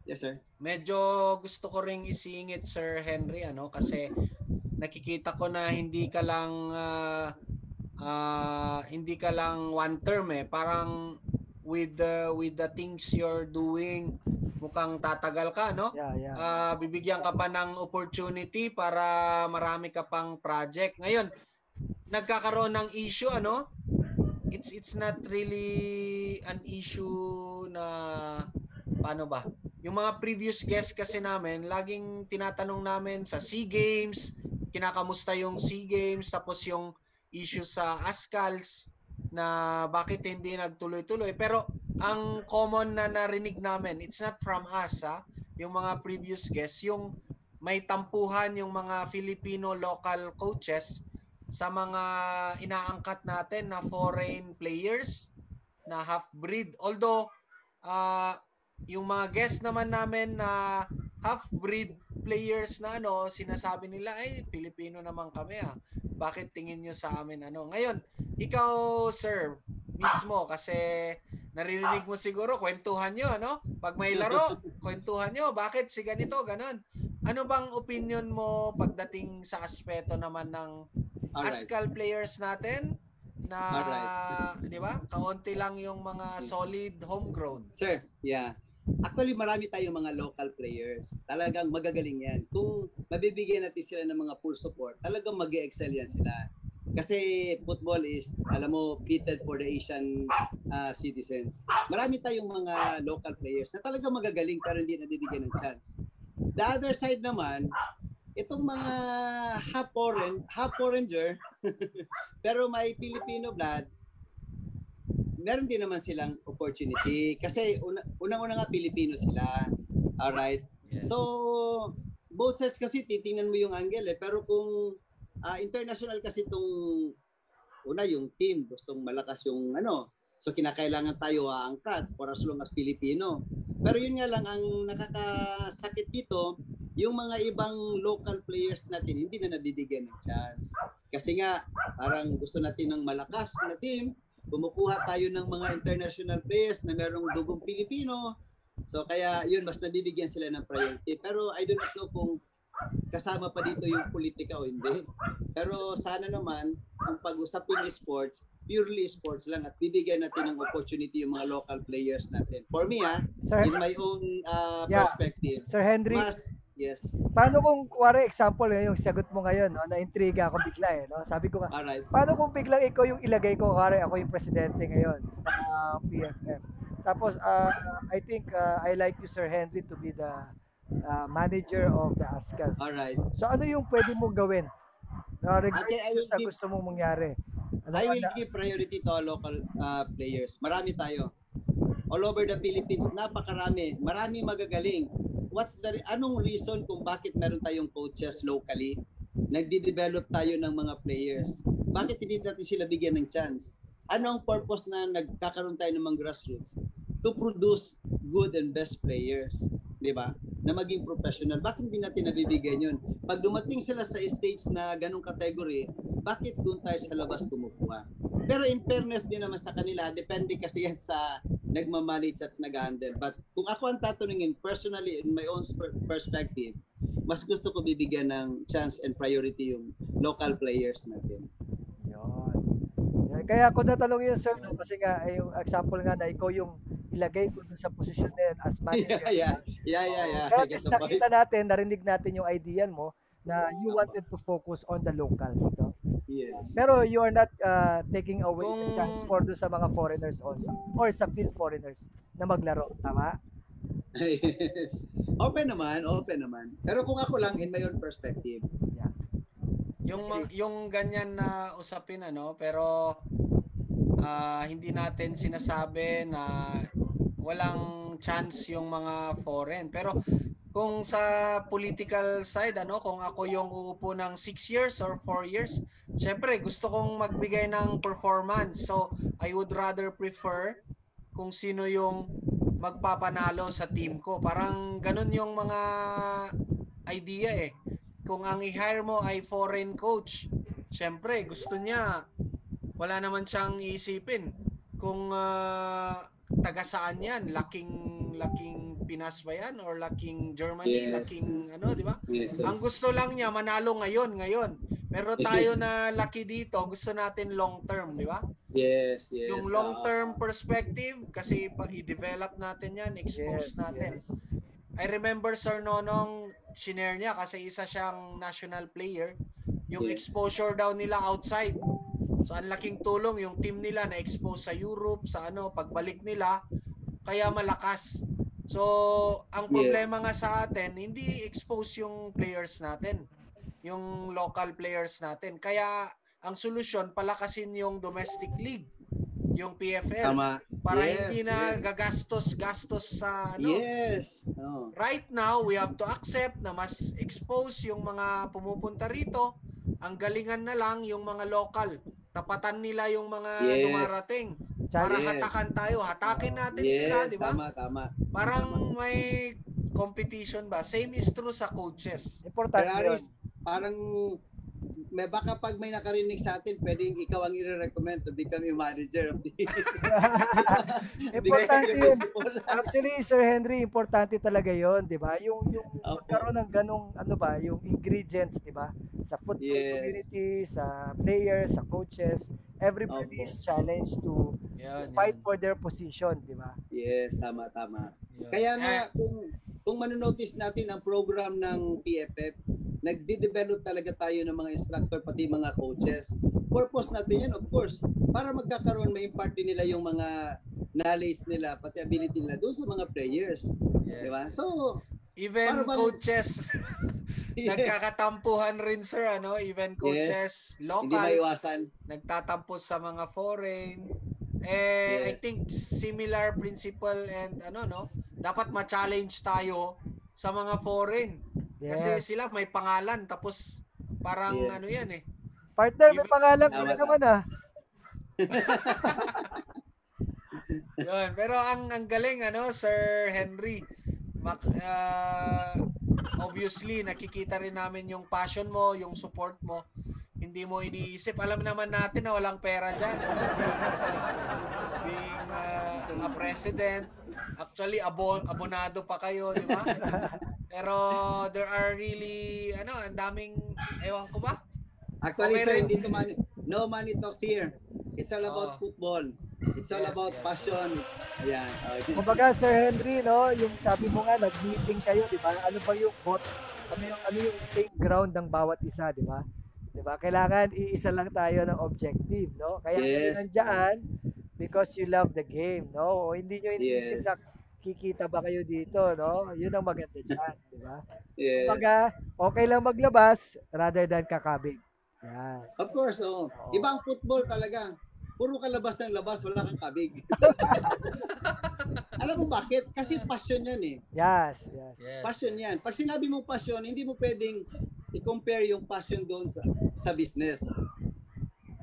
Yes, sir. Medyo gusto ko ring isingit, Sir Henry, kasi nakikita ko na hindi ka lang one term parang with the things you're doing, mukhang tatagal ka, no? Yeah. Bibigyan ka pa ng opportunity para marami ka pang project. Ngayon, nagkakaroon ng issue, it's not really an issue na paano ba? Yung mga previous guests kasi namin, laging tinatanong namin sa SEA Games, kinakamusta yung SEA Games, tapos yung issue sa ASCALs na bakit hindi nagtuloy-tuloy. Pero ang common na narinig namin, it's not from us, yung mga previous guests, yung may tampuhan yung mga Filipino local coaches sa mga inaangkat natin na foreign players na half-breed. Although, yung mga guests naman namin na half-breed players na sinasabi nila, ay, Pilipino naman kami Bakit tingin nyo sa amin Ngayon, ikaw, sir, mismo, kasi naririnig mo siguro, kwentuhan nyo, Pag may laro, kwentuhan nyo, bakit si ganito, ganon. Ano bang opinion mo pagdating sa aspeto naman ng ASCAL players natin na, di ba? Kaunti lang yung mga solid homegrown. Sir, yeah. Actually, marami tayong mga local players. Talagang magagaling yan. Kung mabibigyan natin sila ng mga full support, talagang mag-excel yan sila. Kasi football is, alam mo, fitted for the Asian citizens. Marami tayong mga local players na talagang magagaling pero hindi nabibigyan ng chance. The other side naman, itong mga half foreigner pero may Filipino blood, meron din naman silang opportunity kasi unang-una nga Pilipino sila. Alright? Yes. So, both sides kasi titingnan mo yung angle pero kung international kasi itong yung team gustong malakas yung so kinakailangan tayo aangkat for as long as Filipino. Pero yun nga lang ang nakakasakit dito, yung mga ibang local players natin hindi na nabibigyan ng chance. Kasi nga parang gusto natin ng malakas na team, kumukuha tayo ng mga international players na merong dugong Pilipino. So kaya yun, mas nabibigyan sila ng priority. Pero I do not know kung kasama pa dito yung politika o hindi. Pero sana naman, kung pag-usapin sports, purely sports lang at bibigyan natin ng opportunity yung mga local players natin. For me, Sir, in my own perspective, Sir Henry, yes. paano kung kuwari example yung sagot mo ngayon, na-intriga ako bigla Sabi ko nga, Alright. paano kung biglang ikaw yung ilagay ko, kuwari ako yung presidente ngayon ng PFF. Tapos I think I like you, Sir Henry, to be the manager of the ASCAS. Alright. So ano yung pwede mong gawin? Regarding sa gusto mong mangyari. I will give priority to our local players. Marami tayo. All over the Philippines, napakarami. Marami magagaling. Anong reason kung bakit meron tayong coaches locally? Nagde-develop tayo ng mga players. Bakit hindi natin sila bigyan ng chance? Ano ang purpose na nagkakaroon tayo ng mga grassroots? To produce good and best players. Di ba? na maging professional. Bakit hindi natin nabibigyan yun? Pag dumating sila sa stage na ganong category, bakit doon tayo sa labas kumukuha? Pero in fairness din naman sa kanila, depende kasi yan sa nagmamanage at nag-handle. But kung ako ang tatanungin personally, in my own perspective, mas gusto ko bibigyan ng chance and priority yung local players natin. Yun. Kaya ako natanong yun, sir, no? Kasi nga, yung example nga na ikaw yung ilagay ko dun sa posisyon na yun as manager. Yeah. Pero I at get least the point. nakita natin, narinig natin yung idea mo na you wanted to focus on the locals. No? Yes. Pero you are not taking away the Kung- chance for doon sa mga foreigners also or sa field foreigners na maglaro. Tama? Yes. Open naman. Pero kung ako lang, in my own perspective, Yung ganyan na usapin pero hindi natin sinasabi na walang chance yung mga foreign. Pero kung sa political side kung ako yung uupo ng 6 years or 4 years, syempre gusto kong magbigay ng performance. So I would rather prefer kung sino yung magpapanalo sa team ko. Parang ganun yung mga idea Kung ang i-hire mo ay foreign coach, syempre gusto niya, wala naman siyang iisipin kung taga saan yan, laking Pinas ba yan or laking Germany, Yeah. laking di ba? yes. Ang gusto lang niya manalo ngayon. Pero tayo na laki dito, gusto natin long term, di ba? Yes. Yung long term perspective kasi i-develop natin yan, expose natin. Yes. I remember Sir Nonong shinare niya kasi isa siyang national player. Yung Yeah. exposure daw nila outside. So ang laking tulong yung team nila na expose sa Europe, sa pagbalik nila kaya malakas. So ang problema nga sa atin, hindi expose yung players natin. Yung local players natin. Kaya ang solusyon palakasin yung domestic league, yung PFL. Tama. Para Yes, hindi na yes. gagastos sa Yes. Right now, we have to accept na mas expose yung mga pumupunta rito. Ang galingan na lang yung mga local. Tapatan nila yung mga Yes. dumarating. Para Yes. hatakan tayo. Hatakin natin Yes, sila, di ba? tama. Parang may competition ba? Same is true sa coaches. Importante yun. Aris, parang baka pag may nakarinig sa atin, pwedeng ikaw ang i-recommend to become a manager of the Importante yun. principal. Actually, Sir Henry, importante talaga yon, di ba? Yung Opo. magkaroon ng ganong, yung ingredients, di ba? Sa football Yes. community, sa players, sa coaches, everybody Opo. is challenged to fight for their position, di ba? Yes, tama. Yan. Kaya nga, kung manonotice natin ang program ng PFF, nagde-develop talaga tayo ng mga instructor, pati mga coaches. Purpose natin yan, of course, para magkakaroon, ma-impart din nila yung mga knowledge nila, pati ability nila doon sa mga players. Yes. Diba? So, Even para bang- coaches, yes, nagkakatampuhan rin sir, even coaches hindi local, maiwasan. nagtatampo sa mga foreign. Yeah. I think similar principle and dapat ma-challenge tayo sa mga foreign. Kasi Yes. sila may pangalan tapos parang Yeah. Partner, may Even- pangalan ko Tama, na naman ah. Yun. Pero ang galing Sir Henry. Obviously nakikita rin namin yung passion mo, yung support mo. Hindi mo iniisip. Alam naman natin na walang pera diyan. Being a president, actually abonado pa kayo, di ba? Pero there are really ang daming ewan ko ba? Actually, Okay sir, rin. dito no money talks here. It's all about football. It's all Yes, about yes. passion. Yeah. Kumbaga, Sir Henry, yung sabi mo nga, nag-meeting kayo, di ba? Ano ba yung ano yung same ground ng bawat isa, di ba? Di ba? Kailangan iisa lang tayo ng objective, no? Kaya kayo Yes. nandyan because you love the game, no? O hindi nyo iniisip Yes. na kikita ba kayo dito, no? Yun ang maganda dyan, di ba? Yes. Kumbaga, okay lang maglabas rather than kakabig. Yan. Of course, ibang football talaga. Puro ka labas ng labas, wala kang kabig. Alam mo bakit? Kasi passion yan eh. Yes. Passion yan. Pag sinabi mong passion, hindi mo pwedeng i-compare yung passion doon sa business.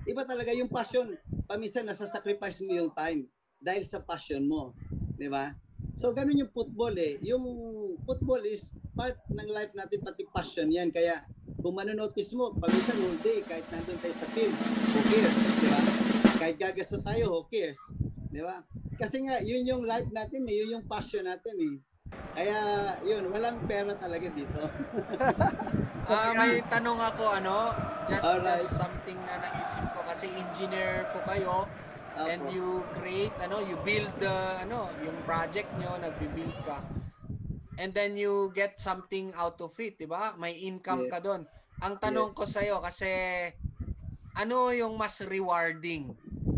Iba talaga yung passion. Paminsan, nasa-sacrifice mo yung time dahil sa passion mo. Di ba? So ganun yung football eh. Yung football is part ng life natin, pati passion yan. Kaya kung manonotice mo, paminsan whole day, kahit nandun tayo sa field, who cares? Di ba? Kahit gagasto tayo, who cares? Di ba? Kasi nga, yun yung life natin eh, yun yung passion natin eh. Kaya yun, walang pera talaga dito. May tanong ako, just Alright. something na naisip ko kasi engineer po kayo and Opo. you create, you build yung project nyo, nagbi-build ka. And then you get something out of it, di ba? May income Yes. ka doon. Ang tanong ko sa'yo kasi ano yung mas rewarding?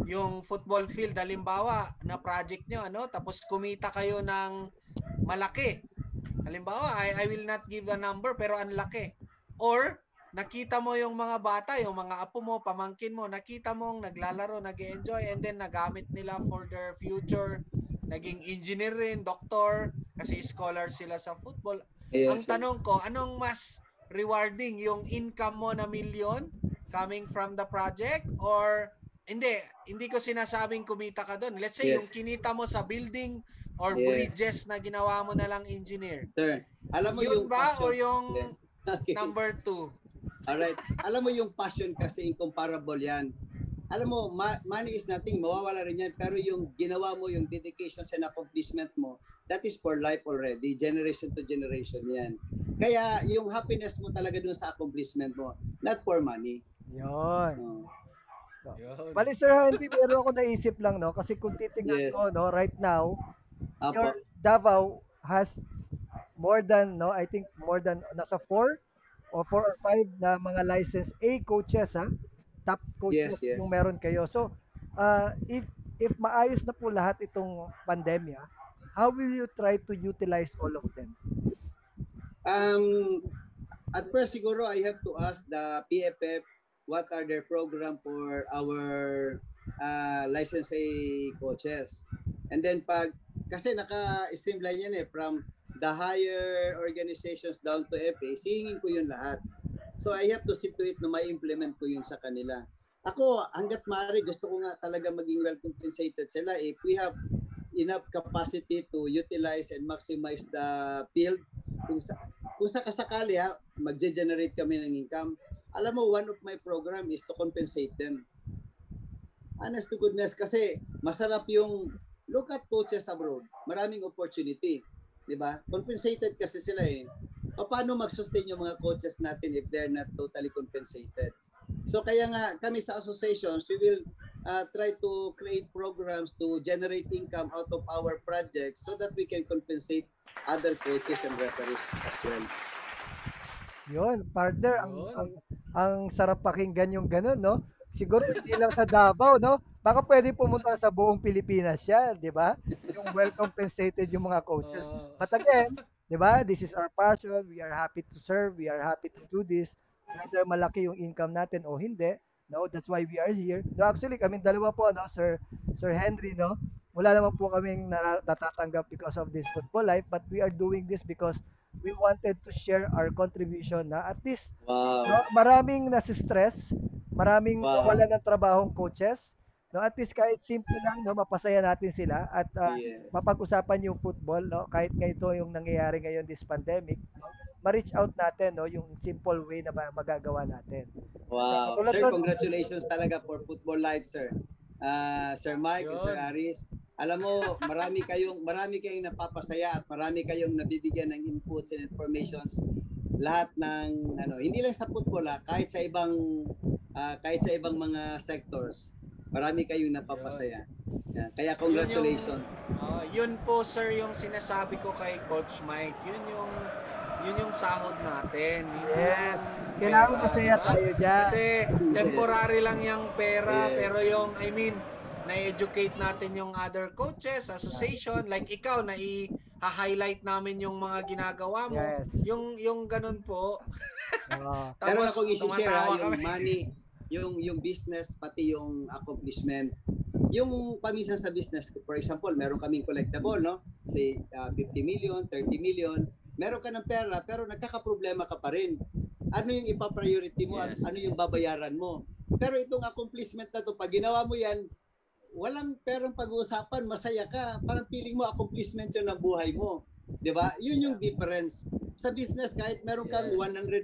Yung football field, halimbawa, na project nyo, tapos kumita kayo ng malaki. Halimbawa, I will not give a number pero ang laki. Or nakita mo yung mga bata, yung mga apo mo, pamangkin mo, nakita mong naglalaro, nag-enjoy and then nagamit nila for their future. Naging engineer rin, doktor, kasi scholar sila sa football. Yes, Ang tanong ko, anong mas rewarding? Yung income mo na million coming from the project or hindi ko sinasabing kumita ka doon. Let's say Yes. yung kinita mo sa building or Yes. bridges na ginawa mo na lang engineer. Sir, alam mo Yun yung ba passion. o yung Okay. number 2? Alright. Alam mo yung passion kasi incomparable yan. Alam mo, money is nothing, mawawala rin yan. Pero yung ginawa mo, yung dedication and accomplishment mo, that is for life already. Generation to generation yan. Kaya yung happiness mo talaga dun sa accomplishment mo, not for money. Yun. Oh. Bali, Sir Henry, meron ako naisip lang, no? Kasi kung titingnan Yes. ko, no, right now, your Apo. Davao has more than, no, I think more than, nasa 4 or 5 na mga licensed A coaches, ha? Top coaches Yes. yung meron kayo. So, if maayos na po lahat itong pandemya, how will you try to utilize all of them? At first siguro I have to ask the PFF what are their program for our licensee coaches. And then kasi naka-streamline yan from the higher organizations down to FA, singing ko yun lahat. So I have to see to it na ma-implement ko yun sa kanila. Ako, hanggat maaari, gusto ko nga talaga maging well compensated sila if we have enough capacity to utilize and maximize the field. Kung sakasakali magge-generate kami ng income. Alam mo, one of my program is to compensate them. Honest to goodness, kasi masarap yung look at coaches abroad. Maraming opportunity. Diba? Compensated kasi sila eh. Paano mag-sustain yung mga coaches natin if they're not totally compensated? So kaya nga kami sa associations, we will try to create programs to generate income out of our projects so that we can compensate other coaches and referees as well. Yun, partner, ang sarap pakinggan yung ganun, no? Siguro hindi lang sa Davao, no? Baka pwede pumunta sa buong Pilipinas yan, di ba? Yung well compensated yung mga coaches. But again, di ba? This is our passion. We are happy to serve. We are happy to do this. Whether malaki yung income natin o hindi. No, that's why we are here. No, actually, kaming dalawa po, no, Sir Henry, no? Wala naman po kaming natatanggap because of this football life, but we are doing this because we wanted to share our contribution na at least no, maraming nasi-stress, maraming nawalan ng trabahong coaches. No, at least kahit simple lang, no, mapasaya natin sila at mapag-usapan yung football, no, kahit ito yung nangyayari ngayon this pandemic, no, ma-reach out natin, no, yung simple way na magagawa natin. Wow. Sir, congratulations talaga for Football Live, sir. Sir Mike and Sir Aris. Alam mo, marami kayong napapasaya at marami kayong nabibigyan ng inputs and informations. Lahat ng hindi lang sa football kahit sa ibang mga sectors. Marami kayong napapasaya. Kaya congratulations. Yun po sir yung sinasabi ko kay Coach Mike. Yun yung sahod natin. Yes. Kailangan masaya tayo dyan. Kasi temporary lang yung pera, pero na-educate natin yung other coaches, association, like ikaw, na i-highlight namin yung mga ginagawa mo. Yes. Yung ganun po. Pero akong i-share yung money, yung business, pati yung accomplishment. Yung paminsan sa business, for example, meron kaming collectible, no? Say 50 million, 30 million. Meron ka ng pera pero nagkakaproblema ka pa rin. Ano yung ipa-priority mo at ano yung babayaran mo? Pero itong accomplishment na to, pag ginawa mo yan, walang perang pag-uusapan, masaya ka. Parang feeling mo, accomplishment yun ng buhay mo. Di ba? Yun yung difference. Sa business, kahit meron kang Yes.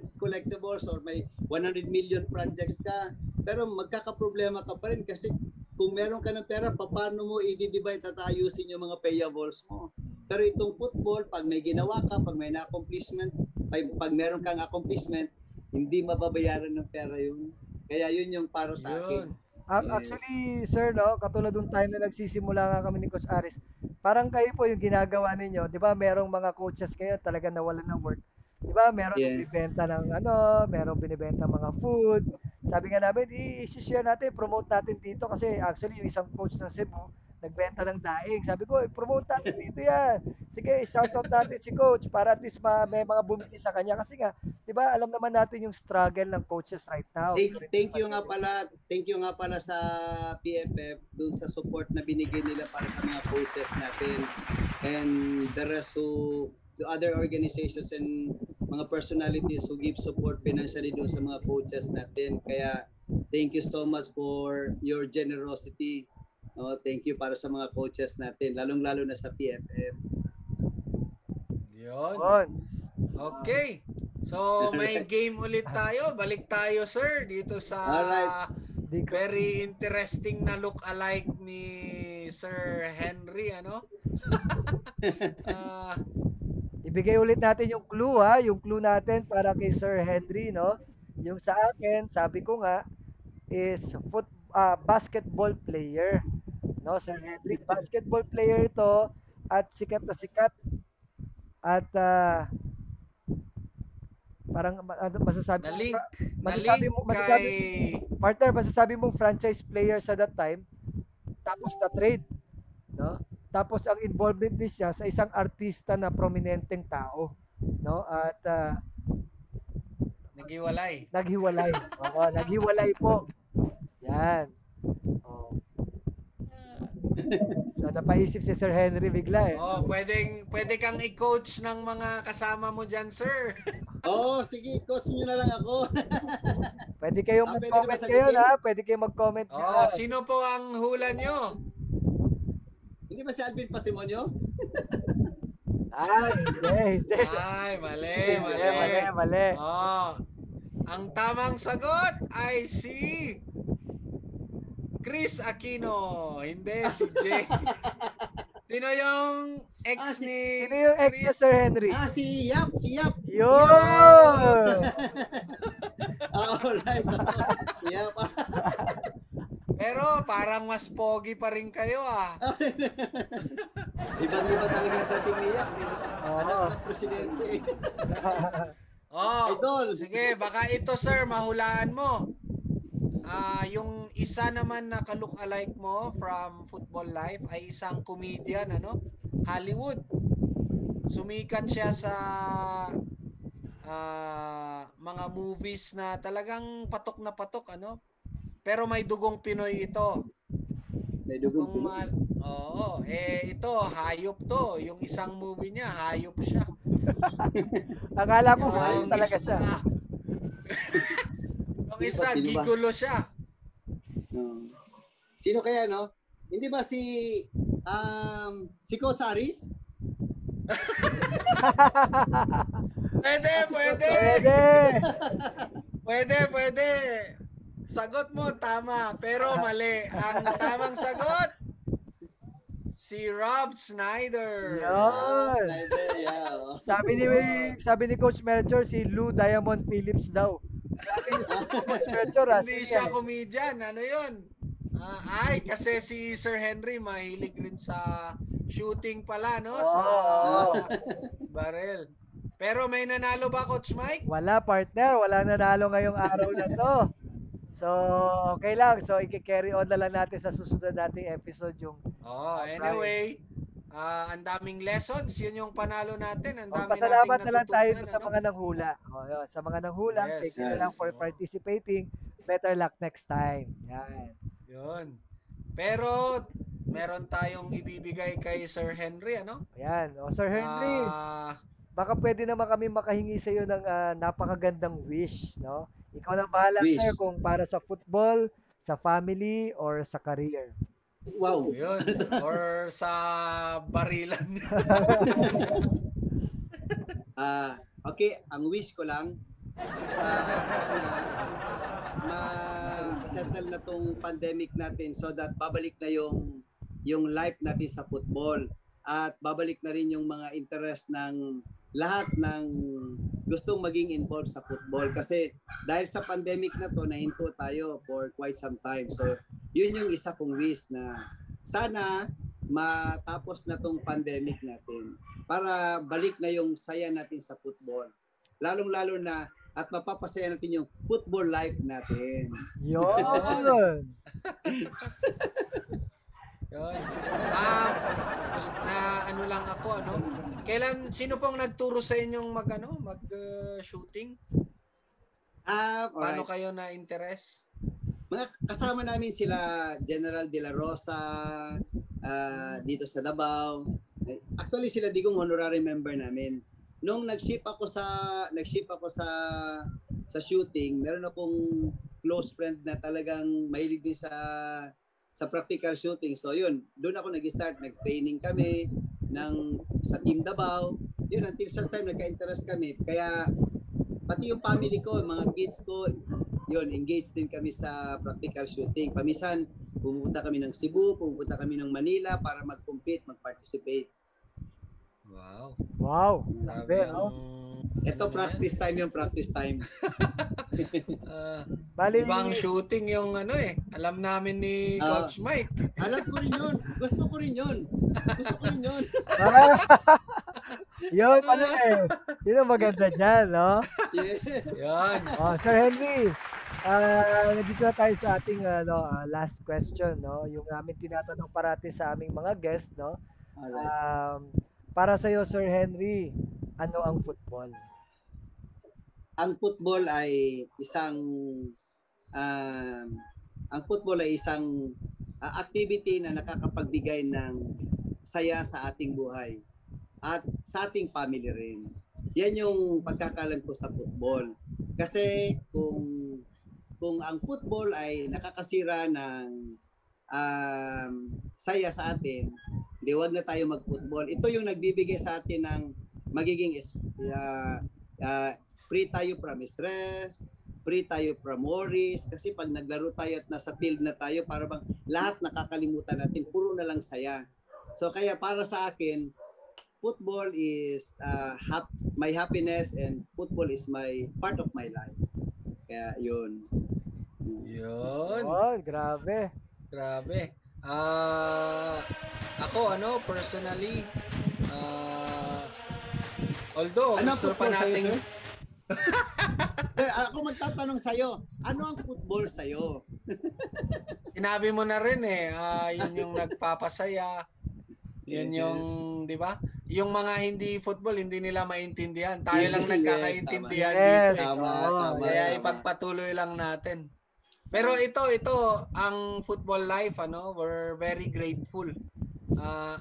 100 collectibles or may 100 million projects ka, pero magkakaproblema ka pa rin kasi kung meron ka ng pera, paano mo i-divide at ayusin yung mga payables mo? Pero itong football, pag may ginawa ka, pag may na-accomplishment, pag meron kang accomplishment, hindi mababayaran ng pera yun. Kaya yun yung para sa akin. Yun. Yes. Actually, sir, no, katulad nung time na nagsisimula nga kami ni Coach Aris, parang kayo po yung ginagawa ninyo, 'di ba? Merong mga coaches kayo talaga nawalan ng work. 'Di ba? Meron Yes. nagbebenta ng ano, merong binebenta ng mga food. Sabi nga namin, i-share natin, promote natin dito kasi actually yung isang coach ng Cebu nagbenta ng daing. Sabi ko, promote natin dito 'yan. Sige, shout out natin si coach para at least may mga bumili sa kanya kasi nga, 'di ba? Alam naman natin yung struggle ng coaches right now. Thank you nga pala sa PFF dun sa support na binigay nila para sa mga coaches natin and the rest the other organizations and mga personalities who give support financially dun sa mga coaches natin. Kaya thank you so much for your generosity. Thank you para sa mga coaches natin, lalong-lalo na sa PFF. Yun. Yun. Okay. So, may game ulit tayo. Balik tayo, sir, dito sa Alright. very interesting na look-alike ni Sir Henry, ano? Ibigay ulit natin yung clue ha, yung clue natin para kay Sir Henry, no? Yung sa akin, sabi ko nga, is basketball player. No, Sir Henry, basketball player ito at sikat na sikat. At parang ano masasabi na-link masasabi kay... partner, masasabi mong franchise player sa that time tapos na trade, no? Tapos ang involvement niya sa isang artista na prominenteng tao, no? At naghiwalay. naghiwalay. Oo, naghiwalay po. Yan. Oh. So napaisip si Sir Henry bigla eh. Oh, pwede kang i-coach ng mga kasama mo diyan, sir. Sige, coach nyo na lang ako. Pwede kayong pwede mag-comment ba kayo sagutin? ha. Pwede kayong mag-comment Oh, dyan. sino po ang hula nyo? Hindi ba si Alvin Patrimonio? Hindi. Ay, mali. Mali. Oh, ang tamang sagot ay si Chris Aquino. Hindi, si Jay. Sino yung ex ni... Sino yung ex niya, Sir Henry? Si Yap. Yun! Alright. Yap. Pero parang mas pogi pa rin kayo ah. Ibang-iba talaga ang dating ni Yap. Oo. Anak ng presidente. Oh, Idol. sige, baka ito sir, mahulaan mo. Yung isa naman na ka-look-alike mo from Football Life ay isang comedian, ano? Hollywood. Sumikat siya sa mga movies na talagang patok na patok, ano? Pero may dugong Pinoy ito. May dugong Kung Pinoy. Oo, ito, hayop to. Yung isang movie niya, hayop siya. Akala ko Yung hayop talaga isa- siya. Yung isa, Sino ba? gigulo siya. Sino kaya, no? Hindi ba si Coach Aris? Pwede. Sagot mo, tama. Pero mali. Ang tamang sagot, si Rob Schneider. Yun. Yeah. Sabi ni Coach Melchor, si Lou Diamond Phillips daw. Sabi ni Coach Melchor, Hindi siya comedian. Ano yun? Kasi si Sir Henry mahilig rin sa shooting pala, no? Sa barrel. Pero may nanalo ba, Coach Mike? Wala, partner. Wala nanalo ngayong araw na to. So, okay lang. So, i-carry on na lang natin sa susunod nating episode yung Anyway, ang daming lessons. Yun yung panalo natin. Ang dami pasalamat nating na lang tayo natutunan, sa mga nanghula. Yun, sa mga nanghula, Yes, thank you na yes. lang for participating. Better luck next time. Yan. Yun. Pero, meron tayong ibibigay kay Sir Henry, ano? Ayan. Sir Henry, baka pwede naman kami makahingi sa iyo ng napakagandang wish, no? Ikaw na bahala, Wish. sir, kung para sa football, sa family, or sa career. Wow. Yun. Or sa barilan. Okay, ang wish ko lang sana ma-settle na tong pandemic natin so that babalik na yung life natin sa football at babalik na rin yung mga interest ng lahat ng gustong maging involved sa football kasi dahil sa pandemic na to nahinto tayo for quite some time. So yun yung isa kong wish na sana matapos na tong pandemic natin para balik na yung saya natin sa football. Lalong-lalo na at mapapasaya natin yung football life natin. Yun. Yun. Ano lang ako, sino pong nagturo sa inyong shooting? Paano Alright. kayo na interest? Mga kasama namin sila General De La Rosa dito sa Davao. Actually sila digong honorary member namin. Nung nag-ship ako sa shooting, meron akong close friend na talagang mahilig din sa practical shooting. So yun, doon ako nag-start, nag-training kami sa Team Davao. Yun, until sa time nagka-interest kami. Kaya pati yung family ko, mga kids ko, yun, engaged din kami sa practical shooting. Pamisan, pumunta kami ng Cebu, pumunta kami ng Manila para mag-compete, mag-participate. Wow. Wow. Grabe. Grabe, no? Ito practice time yung practice time. Bali, Ibang shooting yung alam namin ni Coach Mike. Alam ko rin yun. Gusto ko rin yun. yun pala Yun ang maganda dyan, no? Yes. Yan. Sir Henry, nandito na tayo sa ating last question, no? Yung namin tinatanong parati sa aming mga guests, no? Alright. Para sa iyo, Sir Henry, ano ang football? Ang football ay isang activity na nakakapagbigay ng saya sa ating buhay at sa ating family rin. Yan yung pagkakalam ko sa football. Kasi kung ang football ay nakakasira ng saya sa atin, di wag na tayo mag-football. Ito yung nagbibigay sa atin ng magiging free tayo from stress, free tayo from worries, kasi pag naglaro tayo at nasa field na tayo, para bang lahat nakakalimutan natin, puro na lang saya. So kaya para sa akin, football is my happiness and football is my part of my life. Kaya yun. Yun. Grabe. Grabe. Ako personally, although gusto pa nating ako magtatanong sa'yo, ano ang football sa'yo? Sinabi mo na rin yun yung nagpapasaya. Yun yung, di ba? Yung mga hindi football, hindi nila maintindihan. Tayo lang nagkakaintindihan dito. Tama. Kaya ipagpatuloy lang natin. Pero ito ang football life, we're very grateful.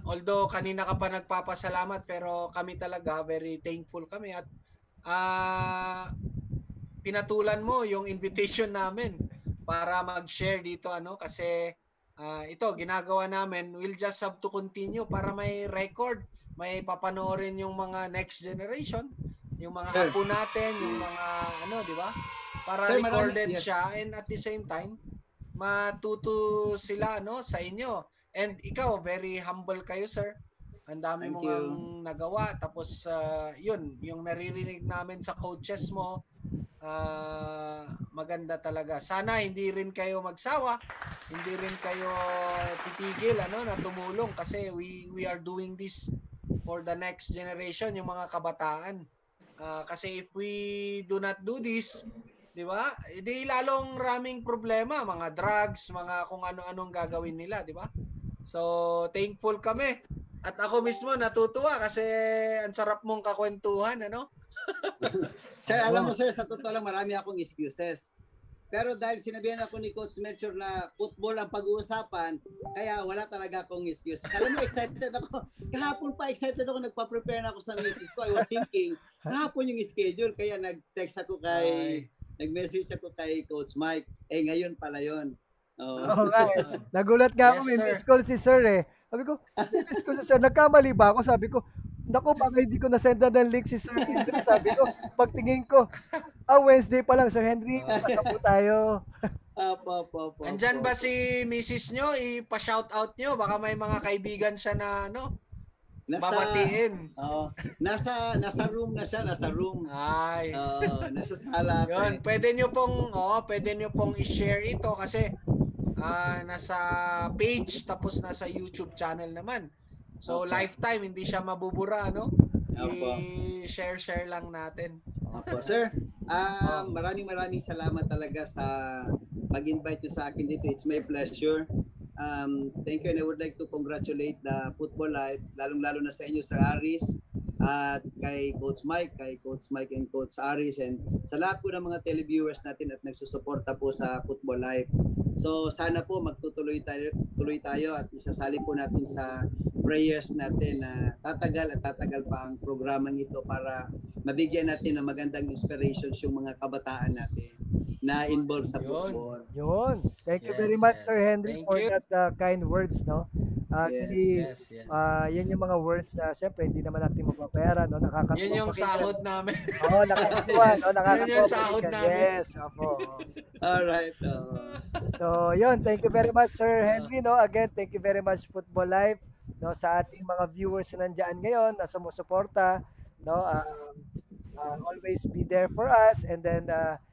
Although kanina ka pa nagpapasalamat, pero kami talaga very thankful kami at pinatulan mo yung invitation namin para mag-share dito kasi ito ginagawa namin, we'll just have to continue para may record, may papanoorin yung mga next generation, yung mga apo natin, yung mga di ba? Para Sir, recorded siya and at the same time matuto sila sa inyo. And ikaw, very humble kayo, sir. Ang dami mong nagawa. Tapos yun, yung naririnig namin sa coaches mo, maganda talaga. Sana hindi rin kayo magsawa, hindi rin kayo titigil na tumulong kasi we are doing this for the next generation, yung mga kabataan. Kasi if we do not do this, di ba? Di lalong raming problema, mga drugs, mga kung ano-anong gagawin nila, di ba? So, thankful kami. At ako mismo natutuwa kasi ang sarap mong kakwentuhan, Sir, alam mo sir, sa totoo lang marami akong excuses. Pero dahil sinabihan ako ni Coach Melchor na football ang pag-uusapan, kaya wala talaga akong excuses. Alam mo, excited ako. Kahapon pa excited ako, nagpa-prepare na ako sa misis ko. I was thinking, kahapon yung schedule, kaya nag-message ako kay Coach Mike. Ngayon pala yon. Oo. Oo nga eh. Nagulat nga ako, Yes, may sir. miss call si sir eh. Sabi ko, may miss call si sir, nagkamali ba ako? Sabi ko, naku, baka hindi ko nasendan ng link si Sir Henry. Sabi ko, pagtingin ko, Wednesday pa lang, Sir Henry, basta po tayo. Opo. Andyan ba si Mrs. nyo? Ipa-shoutout nyo. Baka may mga kaibigan siya na babatiin. Nasa room na siya, nasa room. Ay. Nasa sala. Yun, pwede nyo pong i-share ito kasi nasa page tapos nasa YouTube channel naman. So Opo. lifetime hindi siya mabubura, no? Opo. I-share lang natin. Opo, sir. Maraming salamat talaga sa pag-invite niyo sa akin dito. It's my pleasure. Thank you, and I would like to congratulate the Football Life, lalong-lalo na sa inyo, Sir Aris, at kay Coach Mike and Coach Aris, and sa lahat po ng mga televiewers natin at nagsusuporta po sa Football Life. So sana po magtutuloy tayo at isasali po natin sa prayers natin na tatagal pa ang programang ito para mabigyan natin ng magandang inspirations yung mga kabataan natin na involved sa football. Yun. Thank you Yes, very much, yes. Sir Henry, Thank for you. that kind words, no? Actually, Yes. yan yung mga words na syempre hindi naman natin mababayaran, no? Nakakatuwa. Yun yung pakinggan. sahod namin. Oo, nakakatuwa, no? Nakakatuwa. Yun yung sahod pakinggan. namin. Yes, opo. Alright. So, yun. Thank you very much, Sir Henry, no? Again, thank you very much, Football Life, no? Sa ating mga viewers na nandiyan ngayon, na sumusuporta, no? Always be there for us, and then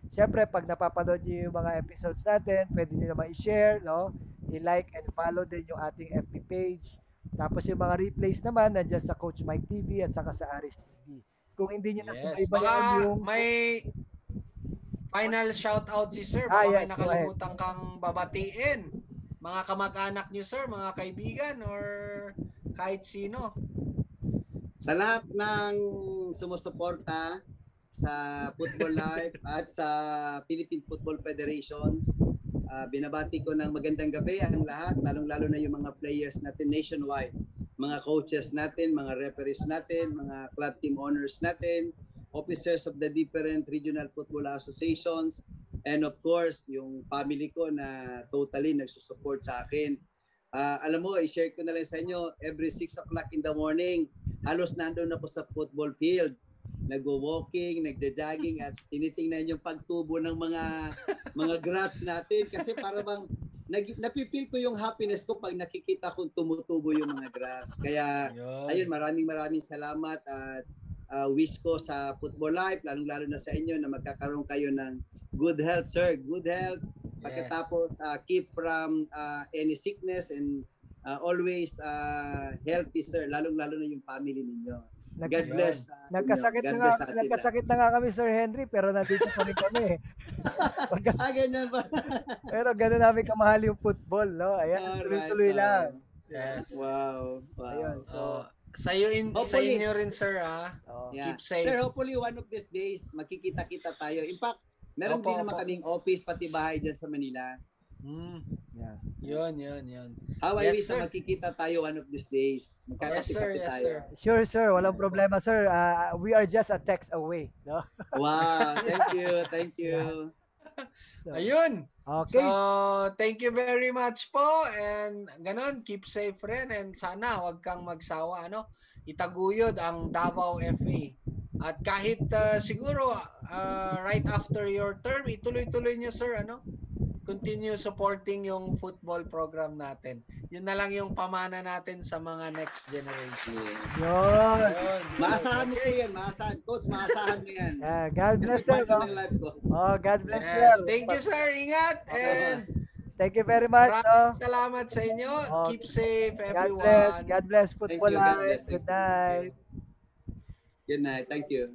syempre pag napapanood niyo yung mga episodes natin, pwede niyo naman i-share, no? I-like and follow din yung ating FB page. Tapos yung mga replays naman nandiyan sa Coach Mike TV at saka sa Aris TV. Kung hindi niyo Yes. nasubaybayan Baka yung may final shoutout si Sir. Baka may yes, go ahead. nakalimutan kang babatiin. Mga kamag-anak niyo, Sir, mga kaibigan, or kahit sino. Sa lahat ng sumusuporta sa Football Life at sa Philippine Football Federations, binabati ko ng magandang gabi ang lahat, lalong-lalo na yung mga players natin nationwide, mga coaches natin, mga referees natin, mga club team owners natin, officers of the different regional football associations, and of course, yung family ko na totally nagsusupport sa akin. Alam mo, i-share ko na lang sa inyo, every 6 o'clock in the morning, halos nandun ako sa football field. Nagwo-walking, nagja-jogging at tinitingnan yung pagtubo ng mga grass natin kasi para bang napipil ko yung happiness ko pag nakikita kong tumutubo yung mga grass. Kaya ayun, maraming salamat at wish ko sa Football Life, lalong-lalo na sa inyo na magkakaroon kayo ng good health, sir. Good health. Pagkatapos keep from any sickness and always healthy, sir, lalong-lalo na yung family ninyo. God bless. Nagkasakit na nga kami, Sir Henry, pero nandito pa rin kami. Ganyan ba? Pero gano'n namin kamahal yung football, no? Ayan, tuloy-tuloy lang. Yes. Wow. Ayun, so sa inyo rin, sir, keep safe. Sir, hopefully one of these days makikita-kita tayo. In fact, meron din naman kaming office pati bahay dyan sa Manila. Yeah. Yun. How I wish sir. na makikita tayo one of these days. Yes, sir. Sure, sir. Walang problema, sir. We are just a text away, no? Wow, thank you. So, Ayun. okay. So, thank you very much po, and ganon, keep safe rin, and sana wag kang magsawa, itaguyod ang Davao FA. At kahit siguro right after your term, ituloy-tuloy nyo, sir, continue supporting yung football program natin. Yun na lang yung pamana natin sa mga next generation. Yun. Maasahan mo yan, Coach, maasahan mo yan. God bless, sir. God bless, sir. Thank you, sir. Ingat. And thank you very much. salamat sa inyo. Keep safe, everyone. God bless Football Life. Good night. Good night. Thank you.